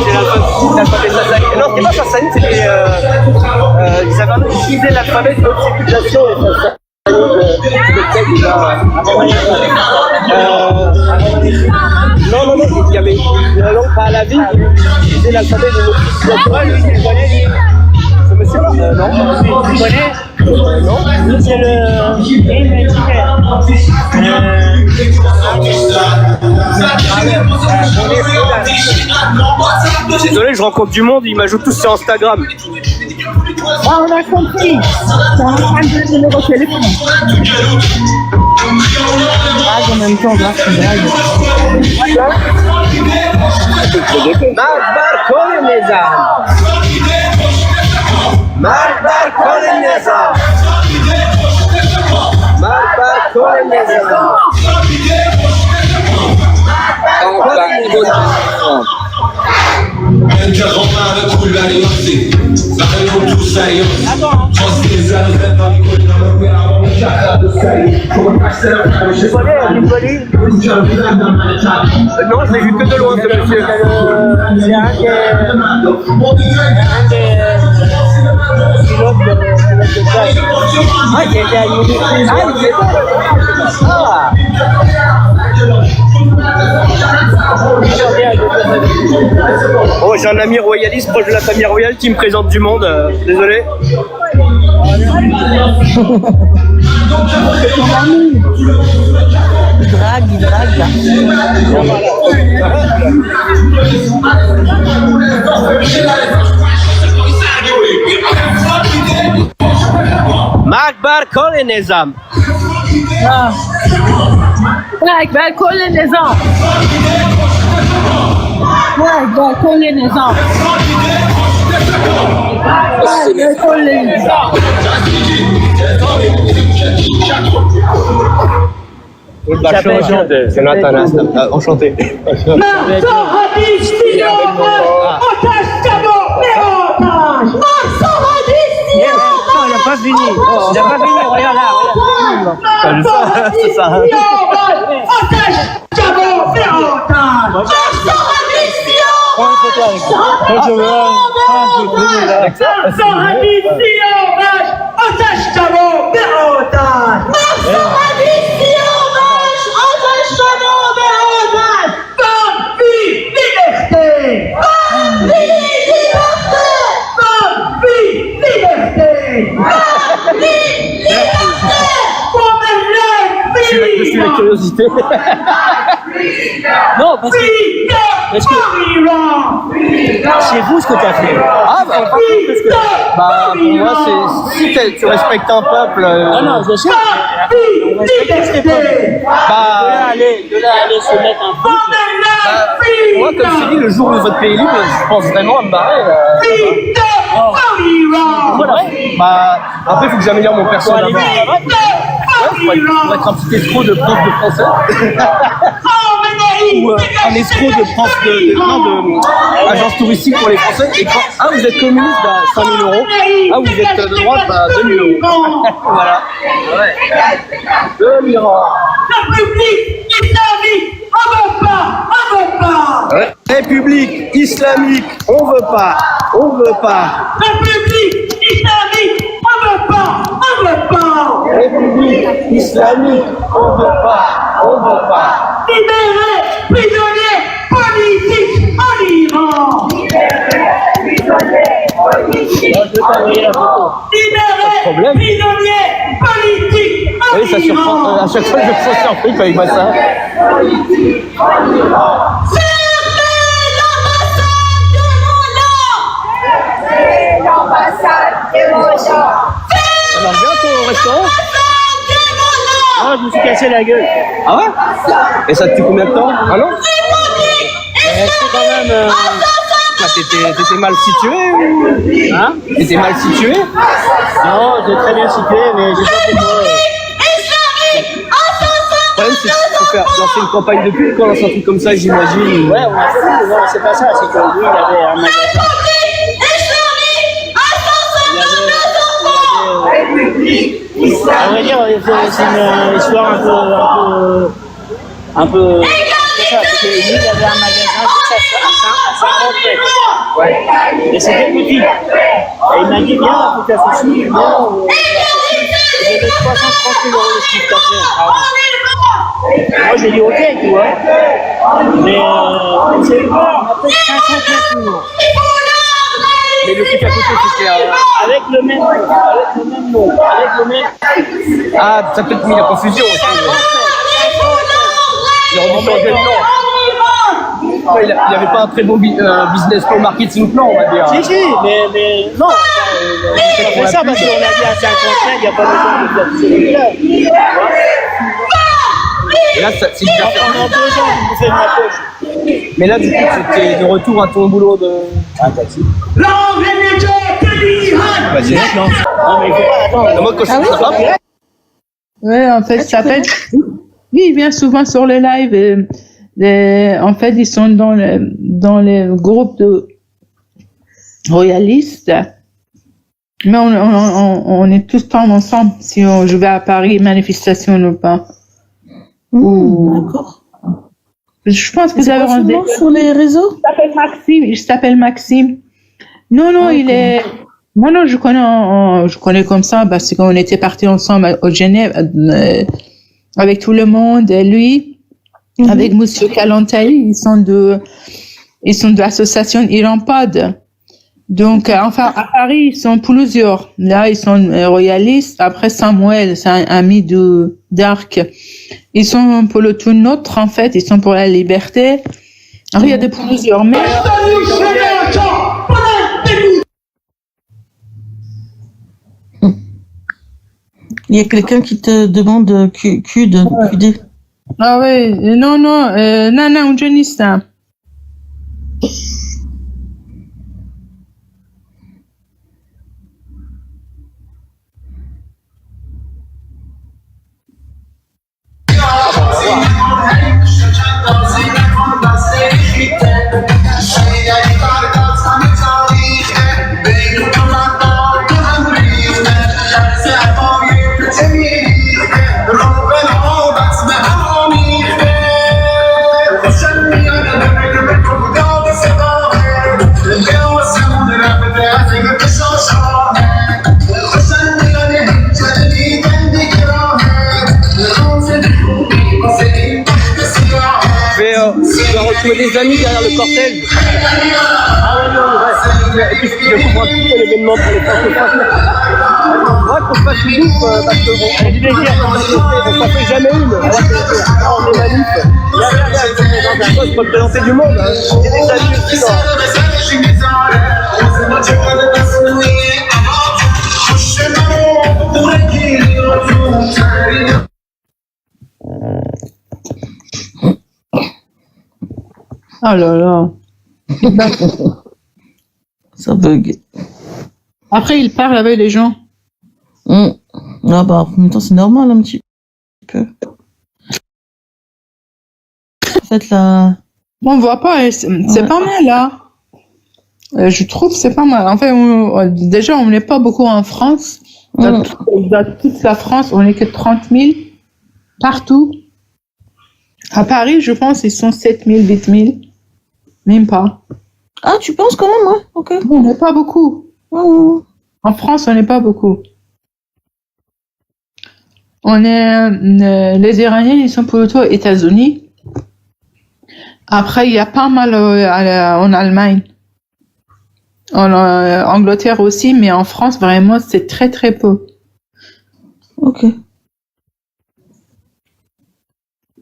c'est l'alphabet Sassani. Non, c'est pas Sassani, c'était. Ils avaient utilisé l'alphabet de notre civilisation. Non, il y avait une langue pas à la vie, ils utilisaient l'alphabet de notre civilisation. Ce monsieur, non? Tu connais? Non? C'est le... Désolé, je rencontre du monde, ils m'ajoutent tous sur Instagram. Ah, on a compris. Ça va prendre le numéro de téléphone. Ah, en même temps, là, c'est dingue. Makbar kol nizam. Makbar kol nizam. Makbar kol nizam. انتقامات کولبری هستی برای اون تو سریع خواستی زرده نانی کنی نمار به عوام شهر دو سریع چون پشتر همیشه Non, je l'ai vu que de loin, ce monsieur. C'est un des pilotes de chasse. Ah, il était animé. Ah, il était Oh, j'ai un ami royaliste proche de la famille royale qui me présente du monde. Désolé. Il drague. Makbar kol nizam. Makbar kol nizam. Makbar kol nizam. Makbar kol nizam. Jonathan Astam. Enchanté. Il n'a pas fini. Regarde là. C'est ça. Je suis la curiosité. Non, parce que c'est vous ce que tu as fait. Ah bah, pour moi, c'est si tu respectes un peuple. Ah non, je sais. On respecte ce peuple. De là aller se mettre un peu. Moi, comme je t'ai dit, le jour où votre pays est libre, je pense vraiment à me barrer. Voilà. Bah, après, il faut que j'améliore mon personnage. Pour être un petit escroc de prof de français. Ou un escroc de prof de agence touristique pour les Français. Et quand, vous êtes communiste, bah 5 000 €. Vous êtes de droite, bah 2 000 €. Voilà. Ouais. De l'Iran. République islamique, on veut pas. République islamique, on veut pas. République islamique, on veut pas. République islamique, on veut pas. Libérez prisonniers politiques en Iran. Libérez prisonniers politiques en Oui, ça surprend. À chaque fois, je suis surpris quand il voit ça. Ça marche bien ton restaurant? Ah, je me suis cassé la gueule. Ah ouais? Et ça te tue combien de temps? Ah non? C'est quand même. T'étais mal situé ou... Hein? T'étais mal situé? Non, j'ai très bien situé, mais j'ai pas pourquoi. Le problème, c'est qu'il faut faire lancer une campagne de pub quand on lance un truc comme ça, j'imagine. Ouais, on a fait. Non, c'est pas ça, c'est que lui, il avait un magasin. À vrai dire, c'est une histoire un peu. C'est ça, c'est que lui, il avait un magasin juste à 50 mètres. Ouais. Et c'était petit. Et il m'a dit, viens, pour ta souci, viens. J'avais 330 000 € de chiffre d'affaires. Moi, j'ai dit, ok, tu vois. Mais c'est bon, on a fait 59 000 €. Mais le truc à côté, c'était avec le même mot. Ah, ça peut être mis la confusion aussi. Il aurait dû changer le nom. Il n'avait pas un très bon business plan, marketing plan, on va dire. Si, mais non. C'est pour ça, parce qu'on a dit à 50 mètres, il n'y a pas besoin de faire celui-là. Et là, c'est bizarre. Pendant 2 ans, vous faites de ma poche. Mais là, du coup, c'était de retour à ton boulot de... Ah, taxi. Vas-y, non. Non, mais il faut pas attendre. Moi, quand je suis hop. Ouais, en fait, ça s'appelle. Oui, il vient souvent sur les lives. En fait, ils sont dans le groupe de royalistes. Mais on est tous le temps ensemble. Si je vais à Paris, manifestation ou pas. D'accord. Je pense que vous avez rendez-vous sur les réseaux. Il s'appelle Maxime. Non, il est. Moi, non, je connais comme ça parce qu'on était partis ensemble au Genève avec tout le monde. Et lui, avec Monsieur Kalantali, ils sont de l'association Iran-Pod. Donc, enfin, à Paris, ils sont plusieurs. Là, ils sont royalistes. Après, Samuel, c'est un ami d'Arc. Ils sont pour le tout nôtre, en fait. Ils sont pour la liberté. Alors, il y a des plusieurs. Mais... Il y a quelqu'un qui te demande QD. Ah oui, non, Nana, un giornalista. Je vais retrouver des amis derrière le cortège. Ah ouais, non, ouais. Et puis je comprends tout l'événement pour les francophones. Moi, qu'on fasse une bouffe, parce qu'on dit des guerres, on s'en fait jamais une. Alors on est manif. Dans un poste pour présenter du monde. Il y a des amis aussi Oh là là. Ça bug. Après, il parle avec les gens. Ah bah, en même temps, c'est normal un petit peu. En fait, là... On voit pas, c'est pas mal, là. Je trouve que c'est pas mal. En fait, déjà, on n'est pas beaucoup en France. Dans toute la France, on n'est que 30 000 partout. À Paris, je pense, ils sont 7 000, 8 000. Même pas. Ah, tu penses quand même, ouais, ok. On n'est pas beaucoup. En France, on n'est pas beaucoup. Les Iraniens, ils sont plutôt aux États-Unis. Après, il y a pas mal en Allemagne. En Angleterre aussi, mais en France, vraiment, c'est très très peu. Ok.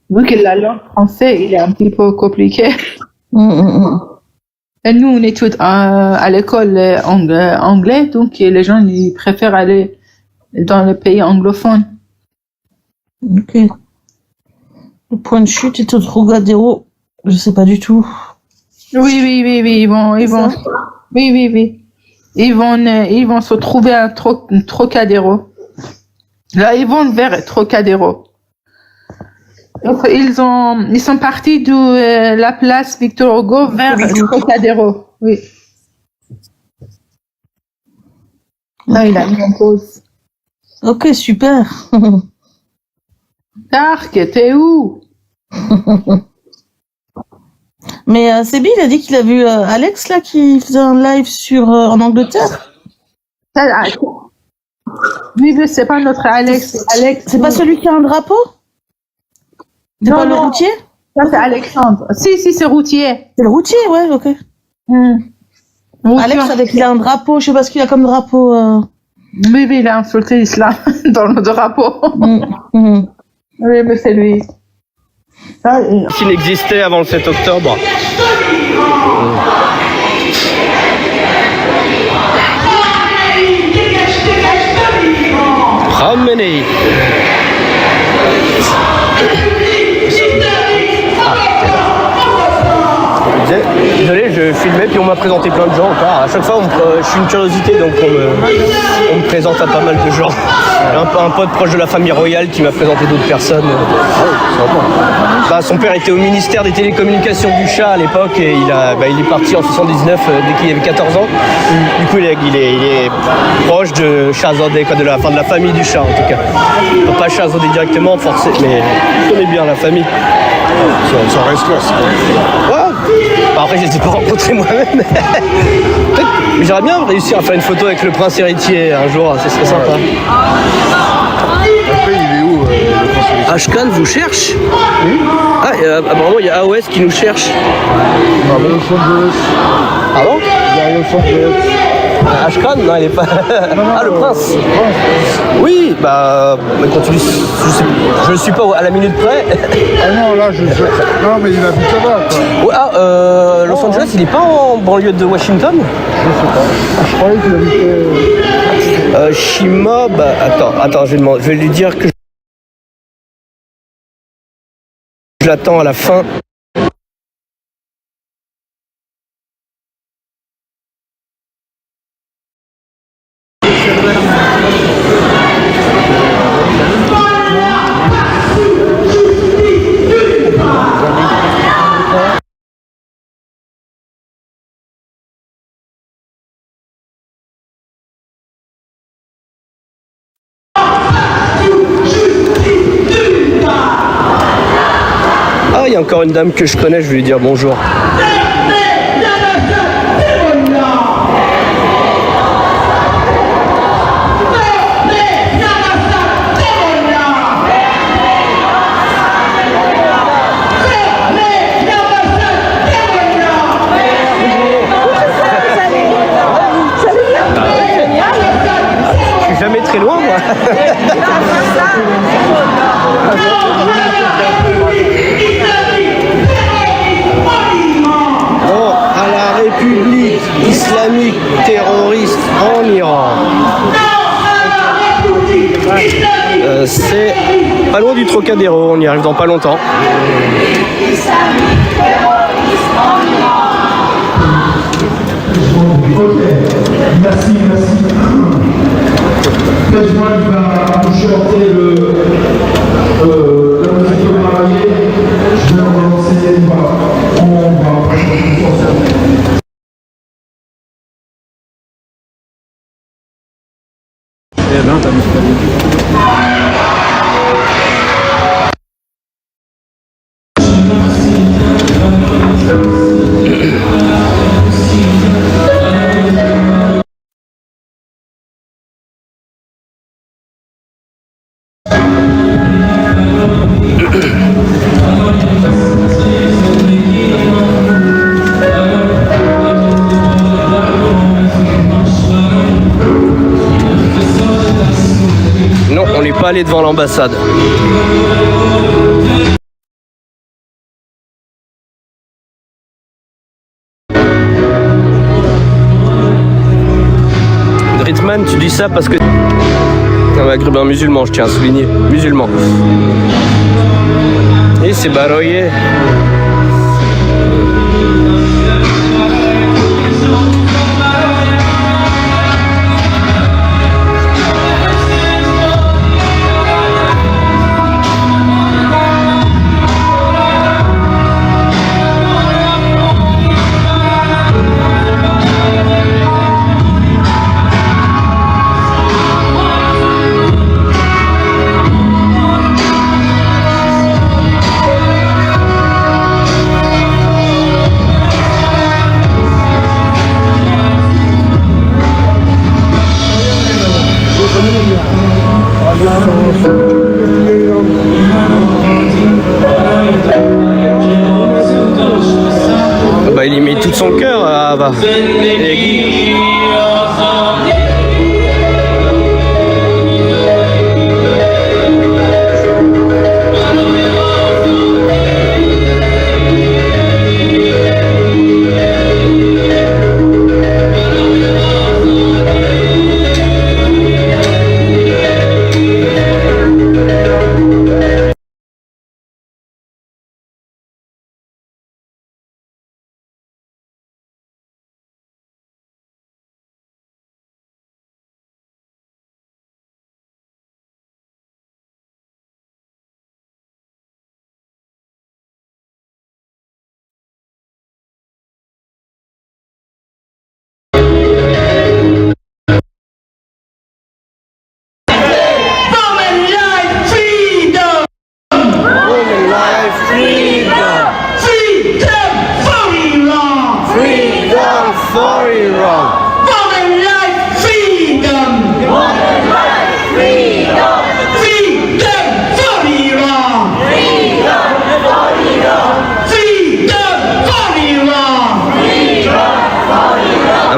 Vu que la langue française, il est un petit peu compliqué. Et nous, on est tous à l'école anglais, donc les gens ils préfèrent aller dans le pays anglophone. Ok. Le point de chute est au Trocadéro. Je sais pas du tout. Oui, ils vont. Oui. Ils vont se trouver à Trocadéro. Là, ils vont vers Trocadéro. Donc, ils sont partis de la place Victor Hugo vers Trocadéro. Oui. Là, il a mis en pause. Ok, super. Dark, t'es où? Mais Sébi, il a dit qu'il a vu Alex là qui faisait un live en Angleterre. Oui, c'est pas notre Alex. C'est pas celui qui a un drapeau? C'est pas le routier? Ça, c'est Alexandre. Si, c'est routier. C'est le routier, ouais, ok. Alex, avec il a un drapeau, je sais pas ce qu'il a comme drapeau. Oui, il a insulté l'islam dans le drapeau. Oui, mais c'est lui. Qui n'existait avant le 7 octobre. Promenez. m'a présenté plein de gens encore. À chaque fois, je suis une curiosité, donc on me présente à pas mal de gens. Un pote proche de la famille royale qui m'a présenté d'autres personnes. Bah, son père était au ministère des télécommunications du Shah à l'époque et il est parti en 79 dès qu'il avait 14 ans. Du coup, il est proche de Shahzadeh, de la famille du Shah en tout cas. Pas Shahzadeh directement, forcément, mais il connaît bien la famille. Ça reste là, c'est bon. Ouais. Après, je ne les ai pas rencontrés moi-même. Mais j'aimerais bien réussir à faire une photo avec le prince héritier un jour, ce serait sympa. Après, il est où, le prince héritier? Ashkan vous cherche. Apparemment, il y a AOS qui nous cherche. Ah, Los Angeles. Ah bon? Il y a Los Angeles. Ashkan? Non, il est pas. Le prince. Oui, bah quand tu dis, je ne suis pas à la minute près. Ah non, là, non, mais il habite là-bas, quoi. Ouais, Los Angeles, il est pas en banlieue de Washington? Je sais pas. Je croyais qu'il habitait. Shima, bah attends, je vais lui dire que je l'attends à la fin. Ah, il y a encore une dame que je connais, je vais lui dire bonjour. Je suis jamais très loin, moi. À la République islamique terroriste en Iran. C'est pas loin du Trocadéro, on y arrive dans pas longtemps. Merci. Faites-moi, il va nous chanter la musique de mariée. Je vais en relancer, on va Non, on n'est pas allé devant l'ambassade. Dritman, tu dis ça parce que... Un maghrébin musulman, je tiens à souligner. Musulman. Et c'est Baroye. Bah, il y met tout son cœur à Ava.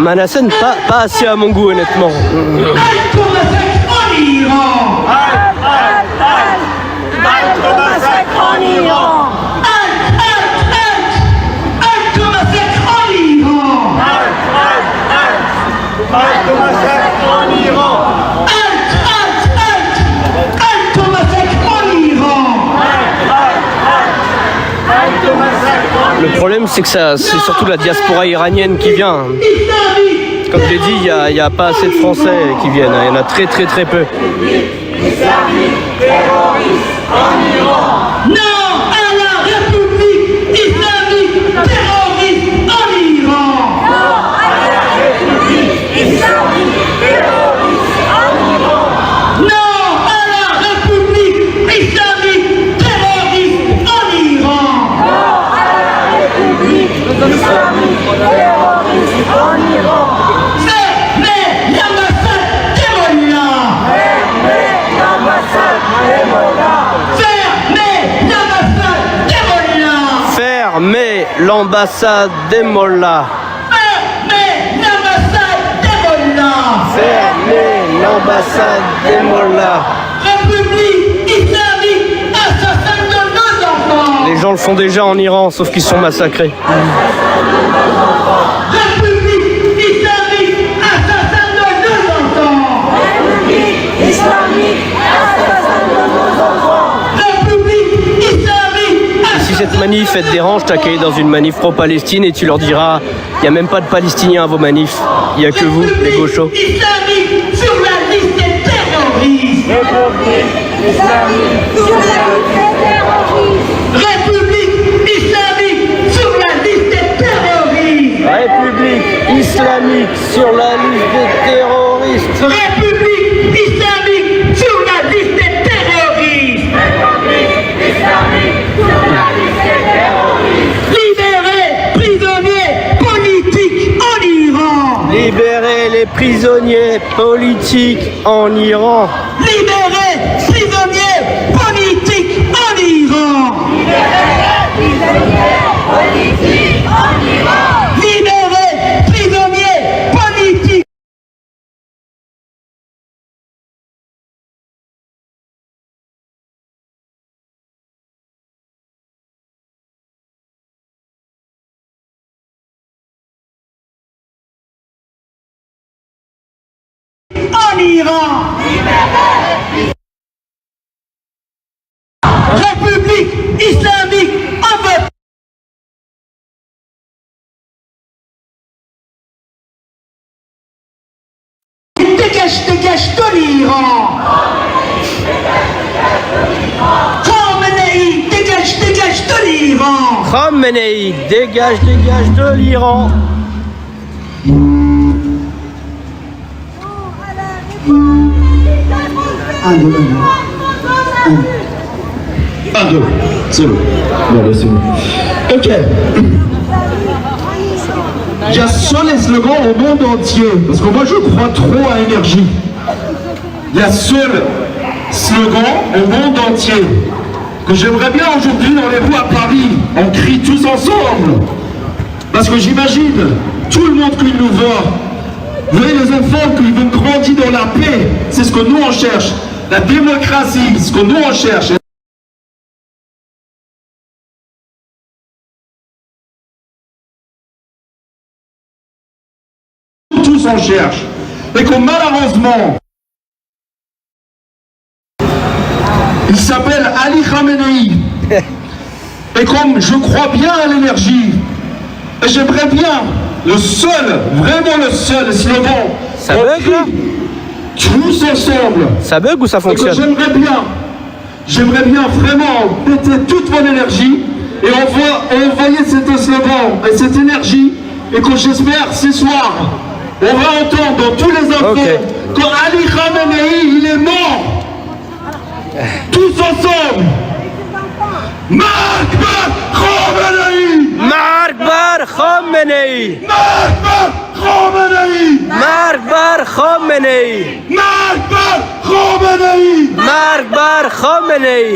Ayman Hassan, pas assez à mon goût, honnêtement. Le problème, c'est que c'est surtout la diaspora iranienne qui vient. Comme j'ai dit, il n'y a pas assez de Français qui viennent. Il y en a très peu. Non à la République islamique terroriste en Iran. Non à la République islamique terroriste en Iran. Non à la République islamique terroriste en Iran. Non à la République islamique terroriste en Iran. Fermez l'ambassade des mollahs. Fermez l'ambassade des mollahs. Fermez l'ambassade des mollahs. Fermez l'ambassade des mollahs. Fermez l'ambassade des mollahs. République islamique, assassin de nos enfants. Les gens le font déjà en Iran, sauf qu'ils sont massacrés. République islamique, assassin de nos enfants. République islamique, assassin de nos enfants. République islamique. Si cette manif elle te dérange, t'as qu'à aller dans une manif pro-Palestine et tu leur diras il n'y a même pas de Palestiniens à vos manifs, il n'y a que vous, les gauchos. Islamique sur la liste des terroristes. République islamique sur la liste des terroristes. République islamique sur la liste des terroristes. République islamique sur la liste des terroristes. République islamique sur la liste des terroristes. République islamique sur la liste des terroristes. Libérez prisonniers politiques en Iran. Libérez les prisonniers politiques en Iran. Libérez prisonniers politiques en Iran. Libérez prisonniers politiques en Iran. Libérez prisonniers politiques. En Iran. République islamique en vote. Dégage de l'Iran. Khamenei, dégage de l'Iran. Khamenei, dégage de l'Iran. Un, deux, c'est bon. Bon, c'est bon. Ok. Il y a seul les slogans au monde entier, parce que moi je crois trop à énergie. Il y a seul slogan au monde entier que j'aimerais bien aujourd'hui dans les rues à Paris, on crie tous ensemble. Parce que j'imagine tout le monde qui nous voit. Vous voyez les enfants qui vont grandir dans la paix, c'est ce que nous on cherche. La démocratie, ce que nous on cherche. Tous on cherche. Et que malheureusement, il s'appelle Ali Khamenei. Et comme je crois bien à l'énergie, et j'aimerais bien le seul, vraiment le seul slogan. Ça bug là ? Tous ensemble. Ça bug ou ça fonctionne ? J'aimerais bien vraiment mettre toute mon énergie et envoyer cet slogan et cette énergie, et que j'espère ce soir on va entendre dans tous les infos que Ali Khamenei il est mort. Tous ensemble. Makbar Khamenei. Makbar Khamenei. Makbar Khamenei. Makbar Khamenei. Makbar Khamenei. Makbar Khamenei.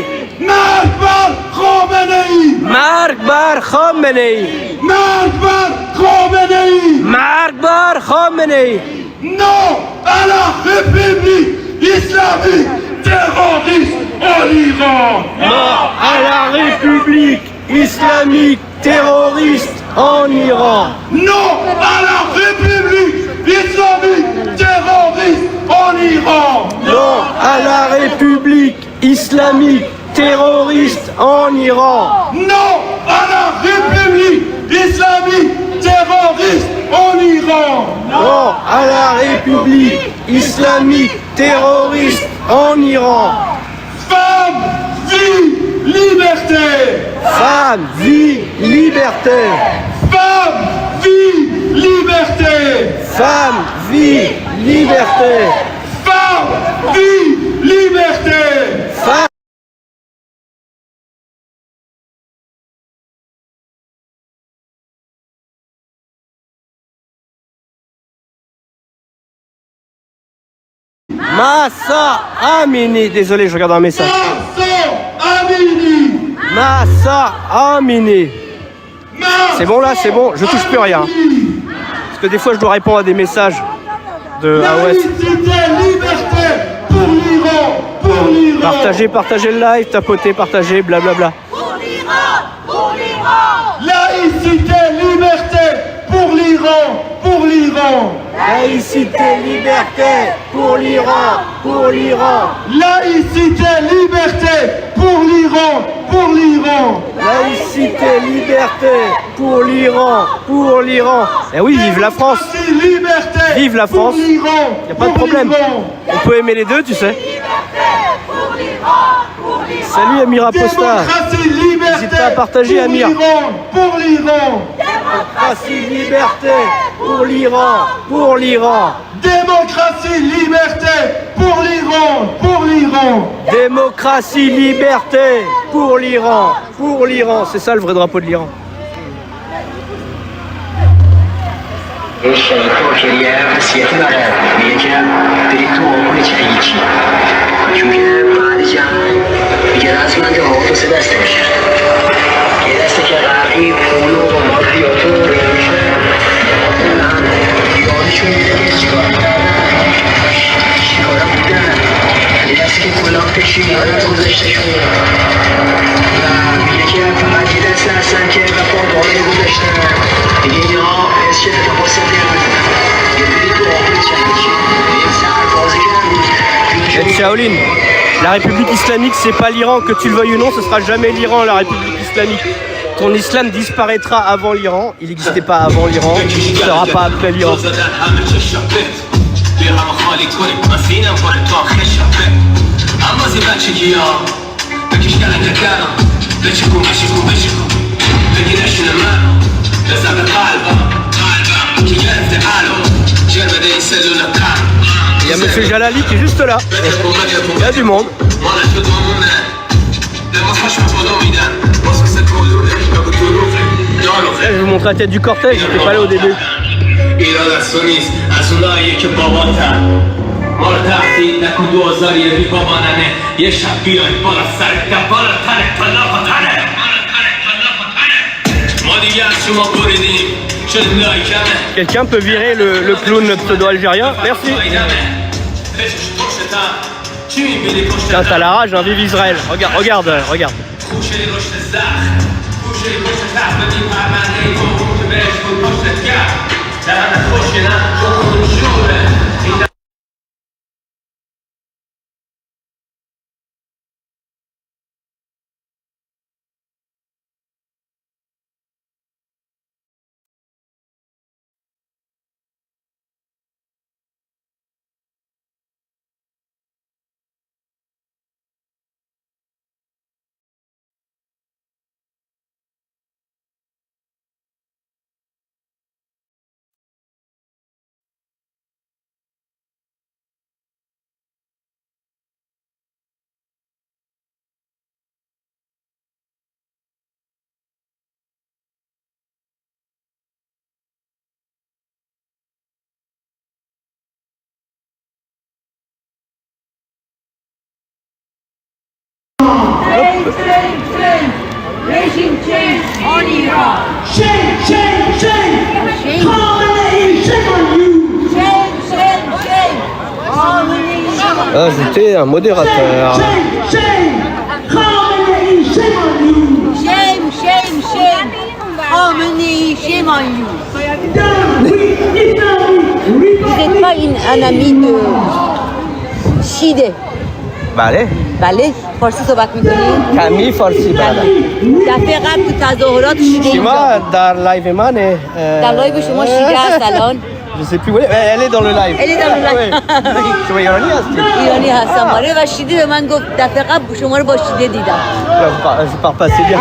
Akbar Khomeini! Akbar Khomeini! Akbar Khomeini! Akbar Khomeini! Non à la République islamique terroriste en Iran! Non à la République islamique terroriste en Iran! Non à la République islamique terroriste en Iran! Non à la République islamique terroriste en Iran! Non à la République islamique terroriste en Iran! Non à la République islamique terroriste en Iran! Femme, vie, liberté! Femme, vie, liberté! Femme, vie, liberté! Femme, vie, liberté! Femme, vie, liberté! Femme. Massa Amini, désolé, je regarde un message. Massa Amini. C'est bon là, c'est bon, je touche plus rien. Parce que des fois je dois répondre à des messages de AOS. Partagez, partagez le live, tapotez, partagez, blablabla. Pour l'Iran! Pour l'Iran! Laïcité, liberté pour l'Iran! Pour l'Iran! Laïcité, liberté pour l'Iran, pour l'Iran. Laïcité, liberté pour l'Iran! Pour l'Iran! Laïcité, liberté pour l'Iran, pour l'Iran. Eh oui, vive la France. Liberté! Vive la France. Pour l'Iran! Y a pas de problème. On peut aimer les deux, tu sais. Pour l'Iran! Pour l'Iran! Salut Amira Posta. Démocratie, liberté! N'hésite pas à partager, pour Amir. l'Iran! Pour l'Iran! Démocratie, liberté pour l'Iran, pour l'Iran. Démocratie, liberté pour l'Iran! Pour l'Iran! Démocratie, liberté pour l'Iran, pour l'Iran. C'est ça le vrai drapeau de l'Iran. Et Shaolin, la République islamique, c'est pas l'Iran, que tu le veuilles ou non, ce sera jamais l'Iran, la République islamique. Ton islam disparaîtra avant l'Iran, il n'existait pas avant l'Iran, il ne sera pas après l'Iran. Il y a Monsieur Jalali qui est juste là. Il y a du monde. Là, je vais vous montrer la tête du cortège, j'étais pas là au début. Quelqu'un peut virer le clown pseudo-algérien? Merci. Putain, t'as la rage, hein, vive Israël. Regarde, regarde, regarde. Régime change en Iran. Shame, shame, shame. Khamenei, shame on you. Shame, shame, shame. Khamenei. Ajoutez un modérateur. Shame, shame. Khamenei, shame on you. Shame, shame, shame. Khamenei, shame on you. Vous n'êtes pas un ami de Shide? بله بله فارسی صحبت میکنی؟ کمی فارسی بله دفعه قبل تو تظاهرات شیده شما در لایو منه در لایو شما شیده هست الان؟ Je sais plus où elle est. Elle est dans le live. Elle est dans le live. شما ایرانی هستی؟ ایرانی هستم آره و شیده به من گفت دفعه قبل شما رو با شیده دیدم. Je pars pas assez bien.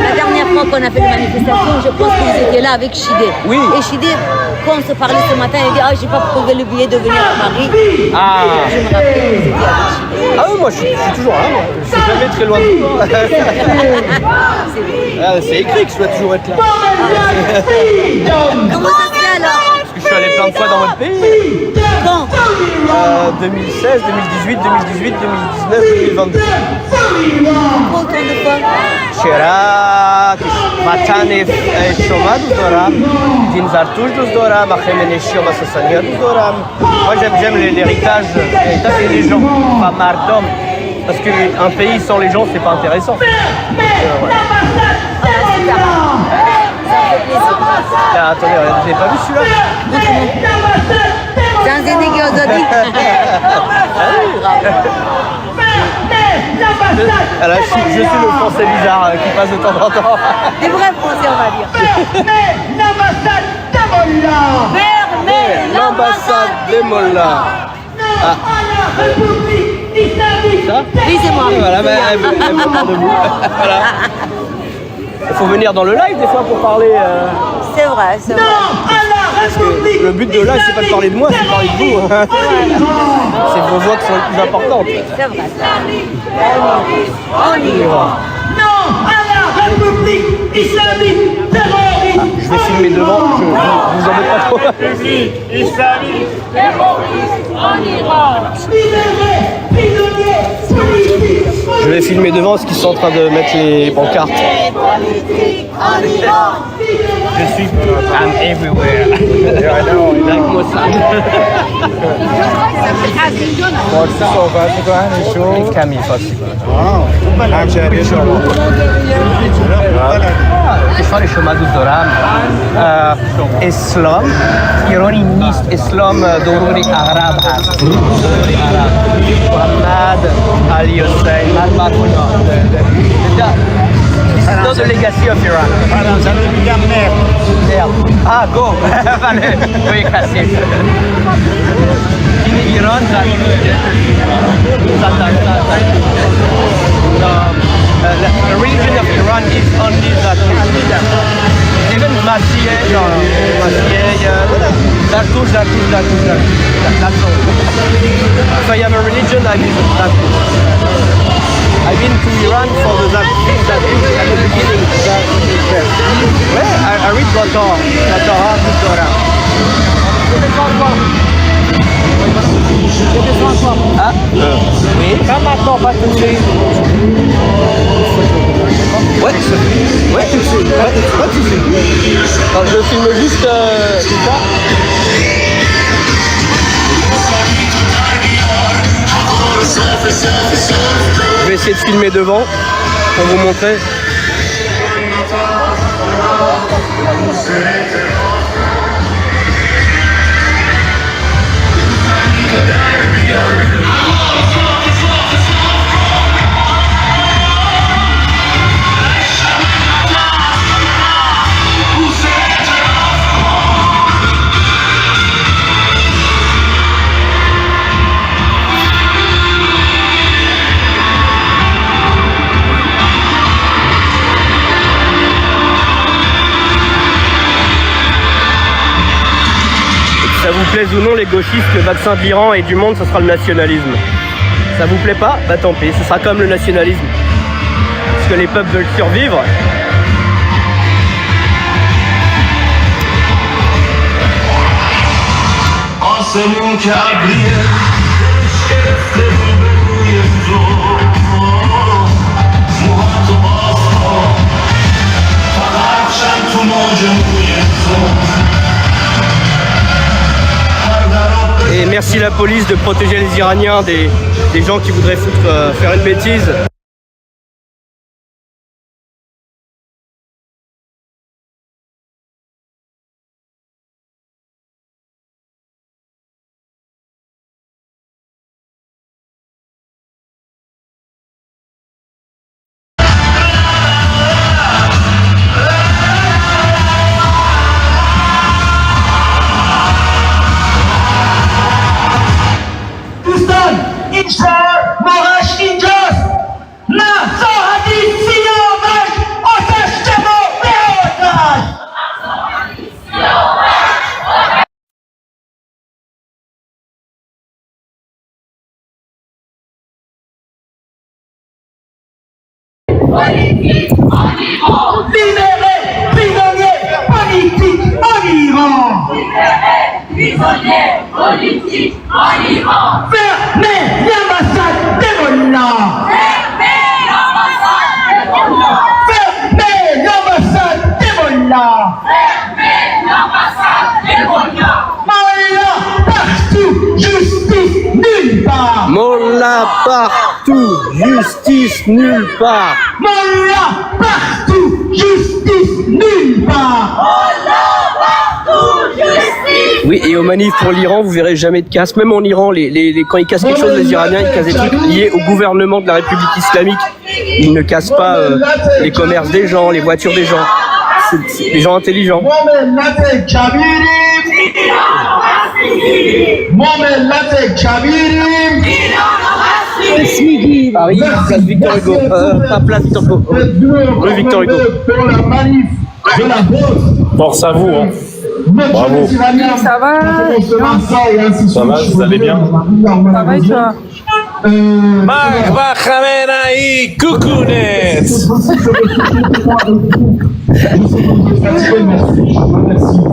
La dernière fois qu'on a fait la manifestation, je pense que vous étiez là avec Shide. Oui. Et Shide, quand on se parlait ce matin, il dit « Ah, j'ai pas trouvé le billet de venir à Paris. » Ah. Je me rappelle que vous étiez avec Shide. Ah oui, moi je suis toujours là. Moi. Je suis jamais très loin de vous. C'est écrit que je dois toujours être là. Comment ça se fait alors? Parce que je suis allé plein de fois dans votre pays. Quand 2016, 2018, 2018, 2019, 2022. Autant de fois? چرا وطن شما دوست دارم دین زرتوش دوست دارم و خمینشی و مساسانی دوست دارم moi j'aime l'héritage et les gens pas mardom parce qu'un pays sans les gens c'est pas intéressant Là, attendez, vous n'avez pas vu celui-là? C'est un Zénégé Ozodi. Alors, je suis le français bizarre qui passe de temps en temps. Des vrais français, on va dire. Fermez l'ambassade de Mollah. Fermez L'ambassade des Mollahs. Non à la République islamique. Ça? Oui, c'est moi. Et voilà, elle veut parler de vous. Voilà. Il faut venir dans le live des fois pour parler. C'est vrai, c'est vrai. Non à la République. Le but de live, c'est pas de parler de moi, c'est de parler de vous. C'est vos voix qui sont les plus importantes. C'est vrai. On y va. Non à la République islamique terroriste. Je vais filmer devant, je vous embête pas trop. Islamique. Terroriste en Iran. Libérez, prisonniers politiques. Je vais filmer devant parce qu'ils sont en train de mettre les pancartes. Je suis I'm everywhere. Yeah, I know. Like Mossad. فارسی صحبت میکنن ایشون کمی فارسی همشهری شما کشور شما دوست دارم اسلام ایرانی نیست اسلام دوران عرب هست عرب محمد علی حسین محمد It's not the legacy of Iran. Ah, go! Vale, voy a casser. In Iran, the religion of Iran is only that. Even Masih, Zartush, that's all. If I have a religion, I live in Zartush. I've been to Iran for the Zartush at the beginning. Ouais, I read the Torah, the Torah. Ah, oui. Pas maintenant, pas tout de suite. Ouais, tout de suite. Pas tout de suite. Alors, je filme juste tout ça. Je vais essayer de filmer devant pour vous montrer. Ça vous plaise ou non les gauchistes, le vaccin de l'Iran et du monde, ce sera le nationalisme. Ça vous plaît pas? Bah tant pis, ce sera comme le nationalisme. Parce que les peuples veulent survivre. police de protéger les Iraniens des gens qui voudraient faire une bêtise. اینجا ماهش اینجاست نه ساعتی سیاوش آتش ما به آتش libéré prisonnier politique en Iran. Prisonnier politique en Iran. Fermez l'ambassade des Mollahs. Fermez l'ambassade des Mollahs. Fermez l'ambassade des Mollahs. Fermez l'ambassade des Mollahs. Mollah partout, justice nulle part. Mollah partout, justice nulle part. Mollah partout, justice nulle part. Mollah partout, justice. Oui, et aux manifs pour l'Iran, vous verrez jamais de casse. Même en Iran, quand ils cassent quelque chose, les Iraniens, ils cassent des trucs liés au gouvernement de la République islamique. Ils ne cassent pas les commerces des gens, les voitures des gens. C'est des gens intelligents. Paris, place Victor Hugo. Pas place Victor Hugo. Rue Victor Hugo. Force à vous, hein. Bravo. Ça va? Ça va, vous allez bien? Ça va et toi? Magba Khamenei Koukounet.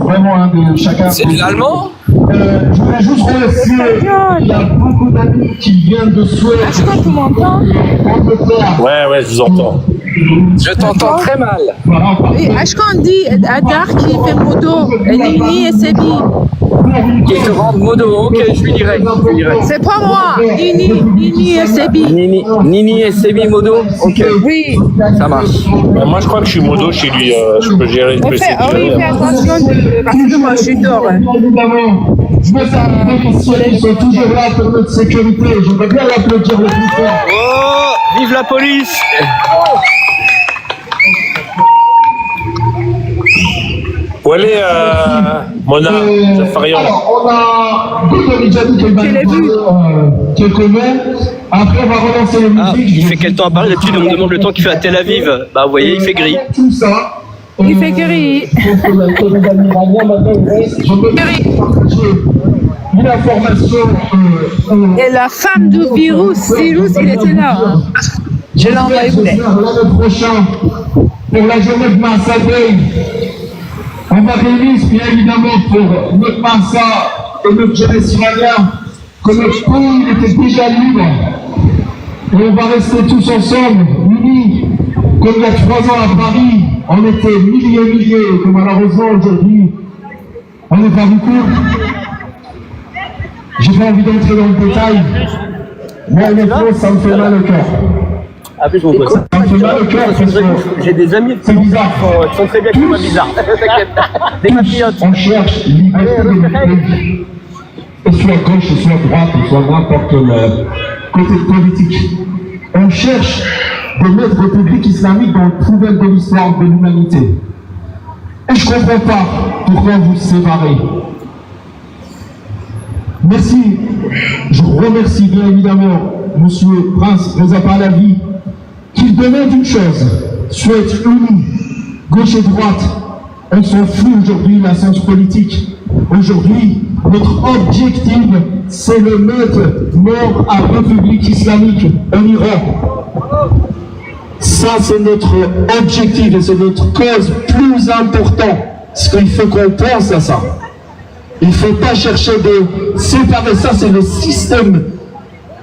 Vraiment de chacun. C'est de l'allemand? Je voudrais juste remercier, il y a beaucoup d'amis qui viennent de Suède. Est-ce que tu m'entends? Ouais, je vous entends. Je t'entends très mal. Oui, est-ce qu'on dit Adar qui fait moto, Nini et Sebi? Qui te rendent modo, ok, je lui dirai. C'est pas moi, Nini et Sebi. Nini et Sebi modo, ok. Oui. Ça marche. Moi, je crois que je suis modo chez lui. Je peux gérer. Oui, fais attention parce que moi je suis dehors. Je me fais ils sont toujours là pour notre sécurité. J'aimerais bien l'applaudir le plus fort. Oh, vive la police! Où elle est, Mona Jafarian? Alors, on a Dr. Rijadi qui est connu. Après, on va relancer les musiques. Il fait quel temps à Paris? D'habitude, on me demande le temps qu'il fait à Tel Aviv. Bah, vous voyez, il fait gris. Tout ça. Il fait gris. Une information. Et la femme du virus, il était là. Hein. Je l'ai envoyé. L'année prochaine, pour la journée de Massa Day, on va réunir bien évidemment pour notre Massa et notre jeunesse iranienne, que notre pays était déjà libre. Et on va rester tous ensemble, unis, comme il y a 3 ans à Paris, on était milliers, que malheureusement aujourd'hui, on n'est pas beaucoup. J'ai pas envie d'entrer dans le détail, mais honnêtement, ça me fait mal au cœur. Ah, plus mon pote. Ça me fait mal au cœur parce que j'ai des amis c'est bizarre. qui sont très bien, qui sont pas bizarres. T'inquiète. Des patriotes. On cherche liberté de notre pays. Et soit gauche, et soit droite, et soit n'importe quel côté politique. On cherche de mettre la République islamique dans le poubelle de l'histoire de l'humanité. Et je ne comprends pas pourquoi vous séparez. Merci. Je remercie bien évidemment M. Prince Reza Pahlavi qu'il demande une chose, soit unis, gauche et droite. On s'en fout aujourd'hui la science politique. Aujourd'hui, notre objectif, c'est le mettre mort à la République islamique en Iran. Ça, c'est notre objectif et c'est notre cause plus importante. Parce qu'il faut qu'on pense à ça. Il ne faut pas chercher de séparer ça, c'est le système.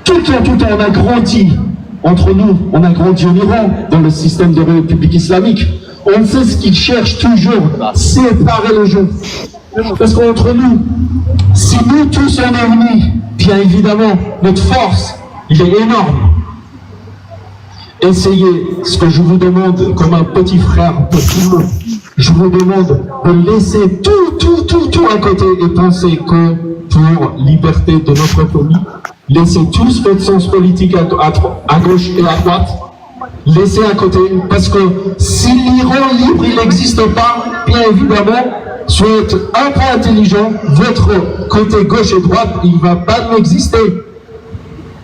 Tout le temps, on a grandi entre nous, on a grandi en Iran, dans le système de la République islamique. On sait ce qu'ils cherchent toujours, séparer les gens. Parce qu'entre nous, si nous tous on est unis, bien évidemment, notre force, il est énorme. Essayez, ce que je vous demande comme un petit frère pour tout le monde, je vous demande de laisser tout à côté et penser que pour liberté de notre pays, laissez tous votre sens politique à gauche et à droite, laissez à côté, parce que si l'Iran libre il n'existe pas, bien évidemment, soyez un peu intelligent, votre côté gauche et droite, il ne va pas exister.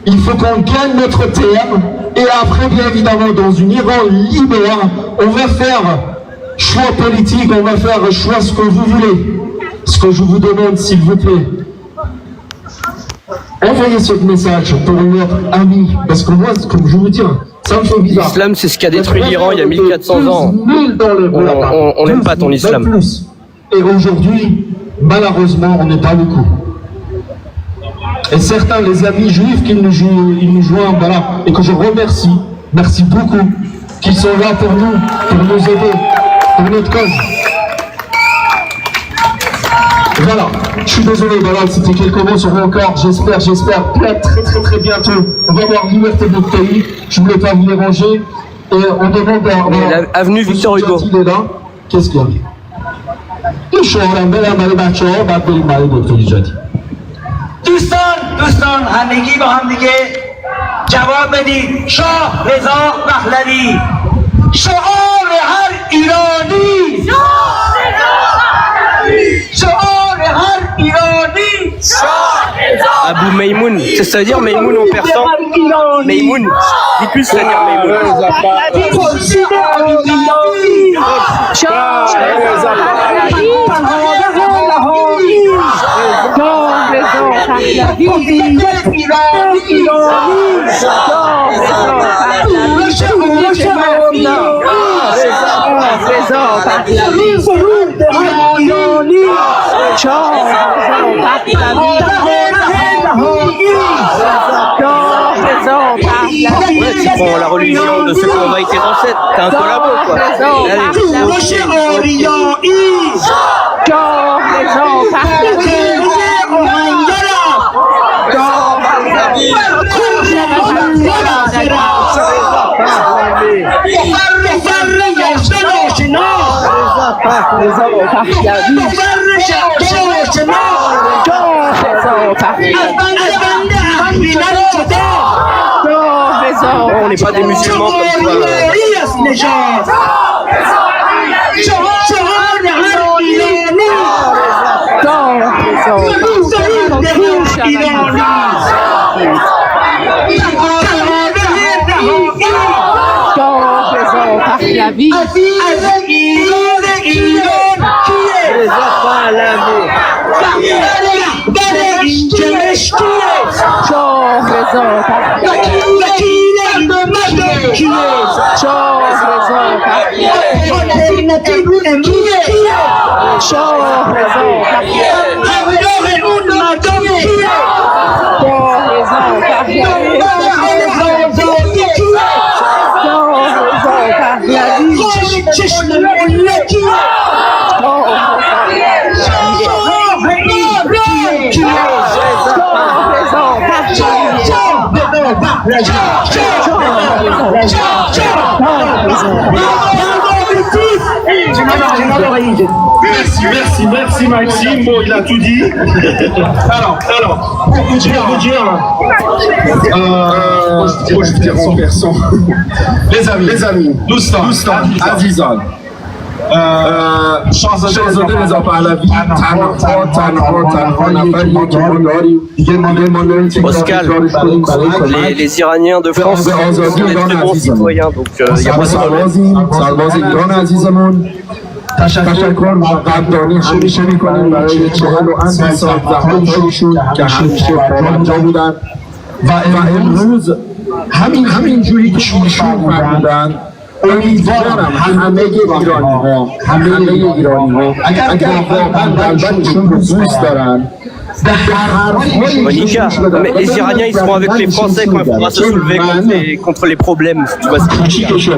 Il faut qu'on gagne notre terme, et après, bien évidemment, dans une Iran libre, on va faire choix politique, on va faire choix ce que vous voulez. Ce que je vous demande, s'il vous plaît, envoyez ce message pour notre ami, parce que moi, comme je vous dis, ça me fait bizarre. L'islam, c'est ce qui a détruit l'Iran il y a 1400 ans. On n'aime pas ton islam. Et aujourd'hui, malheureusement, on n'est pas beaucoup. Et certains, les amis juifs qui nous joignent, voilà, et que je remercie, merci beaucoup, qu'ils sont là pour nous aider, pour notre cause. Voilà, je suis désolé, voilà, c'était quelques mots sur mon corps, j'espère, très bientôt, on va avoir liberté de notre pays, je ne voulais pas vous déranger, et on demande à... Avenue Victor Hugo. Qu'est-ce qu'il y a? دوستان همگی با هم دیگه جواب بدید شاه رضا پهلوی شعار هر ایرانی شعار هر ایرانی Abou Maïmoun, ça veut dire Maïmoun en persan. Maïmoun, dis plus ça veut dire tu prends la religion de ceux qui ont été ancêtres, t'es un collabo quoi. On n'est pas des musulmans comme toi. Merci Maxime, bon il a tout dit. Alors, pour vous dire, je vais dire en persan. Les amis, Doustan, Azizan. شاهزاده رضا پهلوی Oscar, les Iraniens de France sont des très bons citoyens, donc il n'y a pas de problème. تشکر و قدردانی همیشه میکنیم برای 40 سال زحماتشون که همیشه پابرجا بودن و امروز همین جوری که ایشون فرمودن امیدوارم همه ایرانی ها اگر واقعا قلبشون رو دوست دارن Monica, mais les Iraniens ils seront avec les Français quand il faudra se soulever contre les problèmes, si tu vois ce que je veux dire.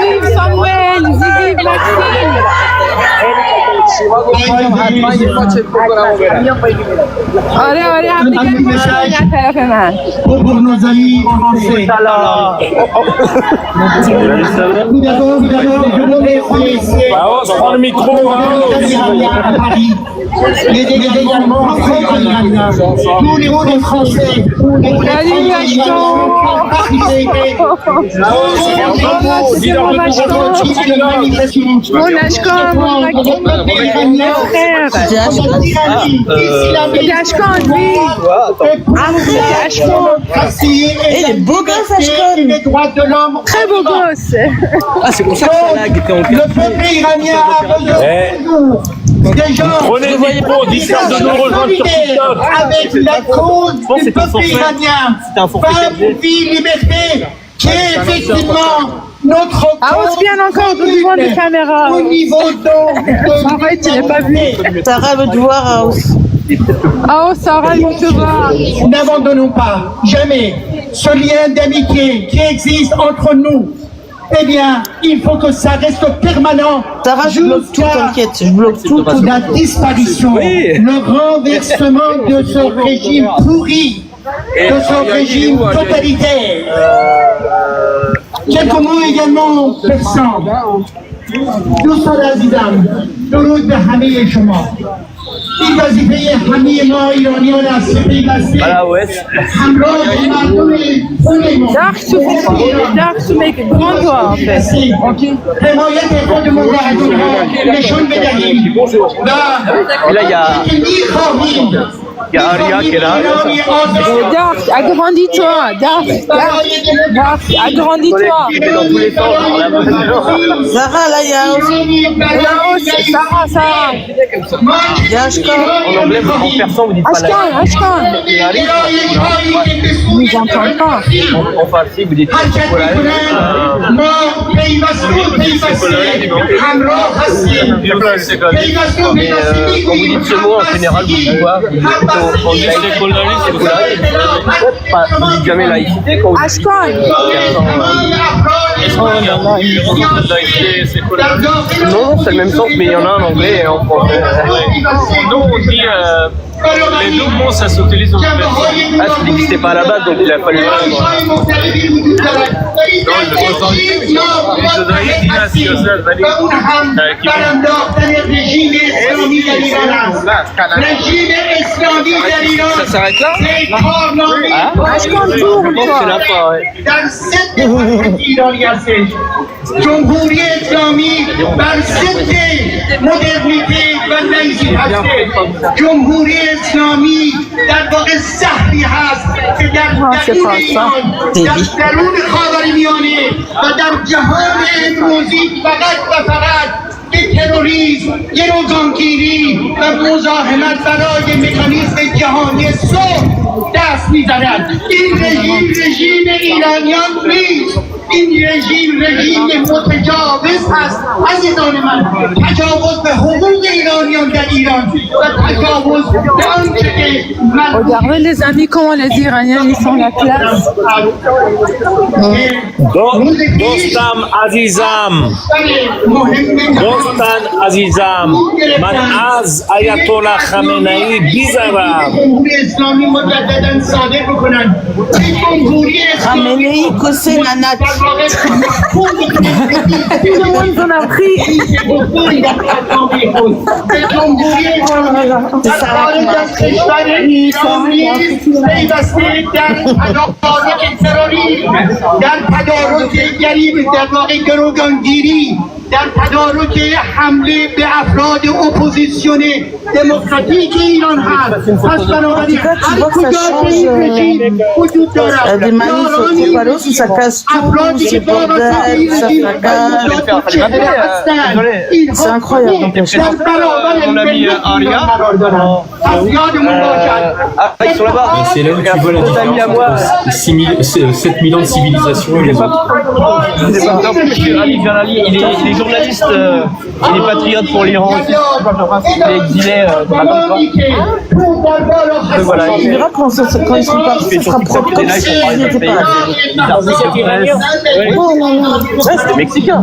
Vive Samuel, vive Maxime. Pour nos amis français. On se prend le micro. Les également tous les Français, Et beau gosse, Ashkan. Les droits de l'homme. Très beau gosse. Ah, c'est pour ça que ça lag était en Le peuple iranien a besoin des gens Prenez le micro, dites-leur de nous rejoindre sur TikTok. avec la cause du peuple iranien. Femme, vie, liberté, qui est effectivement notre Aos, bien encore devant les caméras. au niveau donc Sarah, tu l'as pas vu. Sarah veut te voir, Aos. Aos, Sarah, il te va. N'abandonnons pas jamais ce lien d'amitié qui existe entre nous. Eh bien, il faut que ça reste permanent. Sarah, je bloque tout, t'inquiète, je bloque tout. La disparition, le renversement de ce régime pourri, de ce régime totalitaire. Quelques mots également persans. دوستان عزیزم درود به همه شما. این وظیفه همه ما ایرانیان است که پیوسته همراه مردم خودمان Dark to make it grand toi en fait. حمایت خودمون را از اونها نشون بدهیم و Il y a Aria qui est là. Dark, agrandis-toi. Dark, agrandis-toi. Sarah, là, il y a Aos. Sarah. Il y a Ashkan. En anglais, en persan, vous dites pas Ashkan. Nous j'entends pas. En farsi, vous dites mais quand vous dites ce mot, en général, vous dites quoi? Vous dites vous dites jamais laïcité quand vous dites non, c'est le même sens, mais il y en a en anglais et en français. Nous, on dit les deux mots, ça s'utilise en même temps. Ah, tu dis que c'était pas à la base, donc il a fallu Non, ça s'arrête là? Ashkan tourne toi. جمهوری اسلامی بر ضد مدرنیته و لایسیته است. جمهوری اسلامی در واقع زهری هست که در درون خاورمیانه و در جهان امروزی فقط و فقط یک تروریسم، گروگانگیری و مزاحمت برای مکانیزم جهانی صلح دست می‌زند. این رژیم ایرانیان نیست. این رژیم متجاوز است. عزیزان من، تجاوز به حقوق ایرانیان در ایران و تجاوز به آنچه که Regardez les amis comment les Iraniens ils font la classe. دوستم عزیزم من از آیت الله خامنه‌ای بیزارم. جمهوری اسلامی مجددا صادر بکنن. Khamenei, Kossé, Nanat. Tout le monde en a pris. در تدارک گروگانگیری، در تدارک حمله به افراد اپوزیسیون دموکراتیک ایران هست. پس بنابراین هر کجا که این رژیم وجود دارد، Des manifs au Tipalos où ça casse tout, c'est bordel, ça fracasse. C'est incroyable, n'empêche. On a mis Aria. ils sont là-bas. C'est là où tu vois la différence entre 7000 ans de civilisation et les autres. Je sais pas. Non, parce que Ali Jalali, il est journaliste, il est patriote pour l'Iran aussi. Il est exilé à Londres. Voilà, Tu verras quand ils sont partis, ça sera propre comme s'ils n'étaient pas là. C'était mexicain.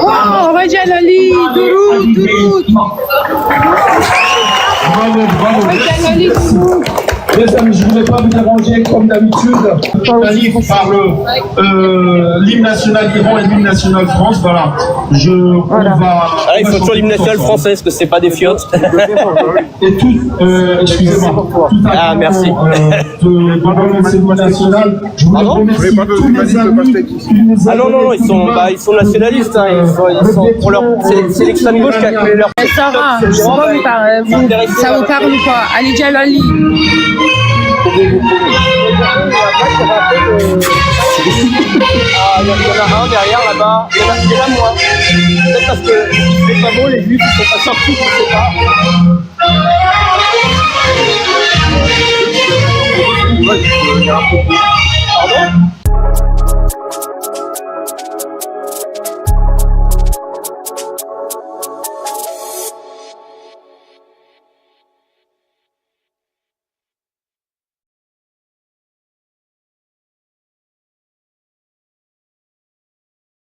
Oh, Rajalali, Douroud. Bravo. Les amis, je ne voulais pas vous déranger comme d'habitude. Un livre par l'hymne national Iran et l'hymne national France. Voilà. Il faut toujours l'hymne national français, parce que c'est pas des fiottes. Et tout, excusez-moi. Ah, merci. De l'hymne national, je voulais remercier tous mes amis. Ah non, ils sont nationalistes. Hein. Ils sont pour leur. C'est l'extrême gauche qui a créé leur. Sarah, ça vous parle ou pas? Ali Jalali. Il y en a un derrière là-bas, il y en a moins. Peut-être parce que c'est pas beau, les juifs ils sont pas sortis, je sais pas. Il y a un peu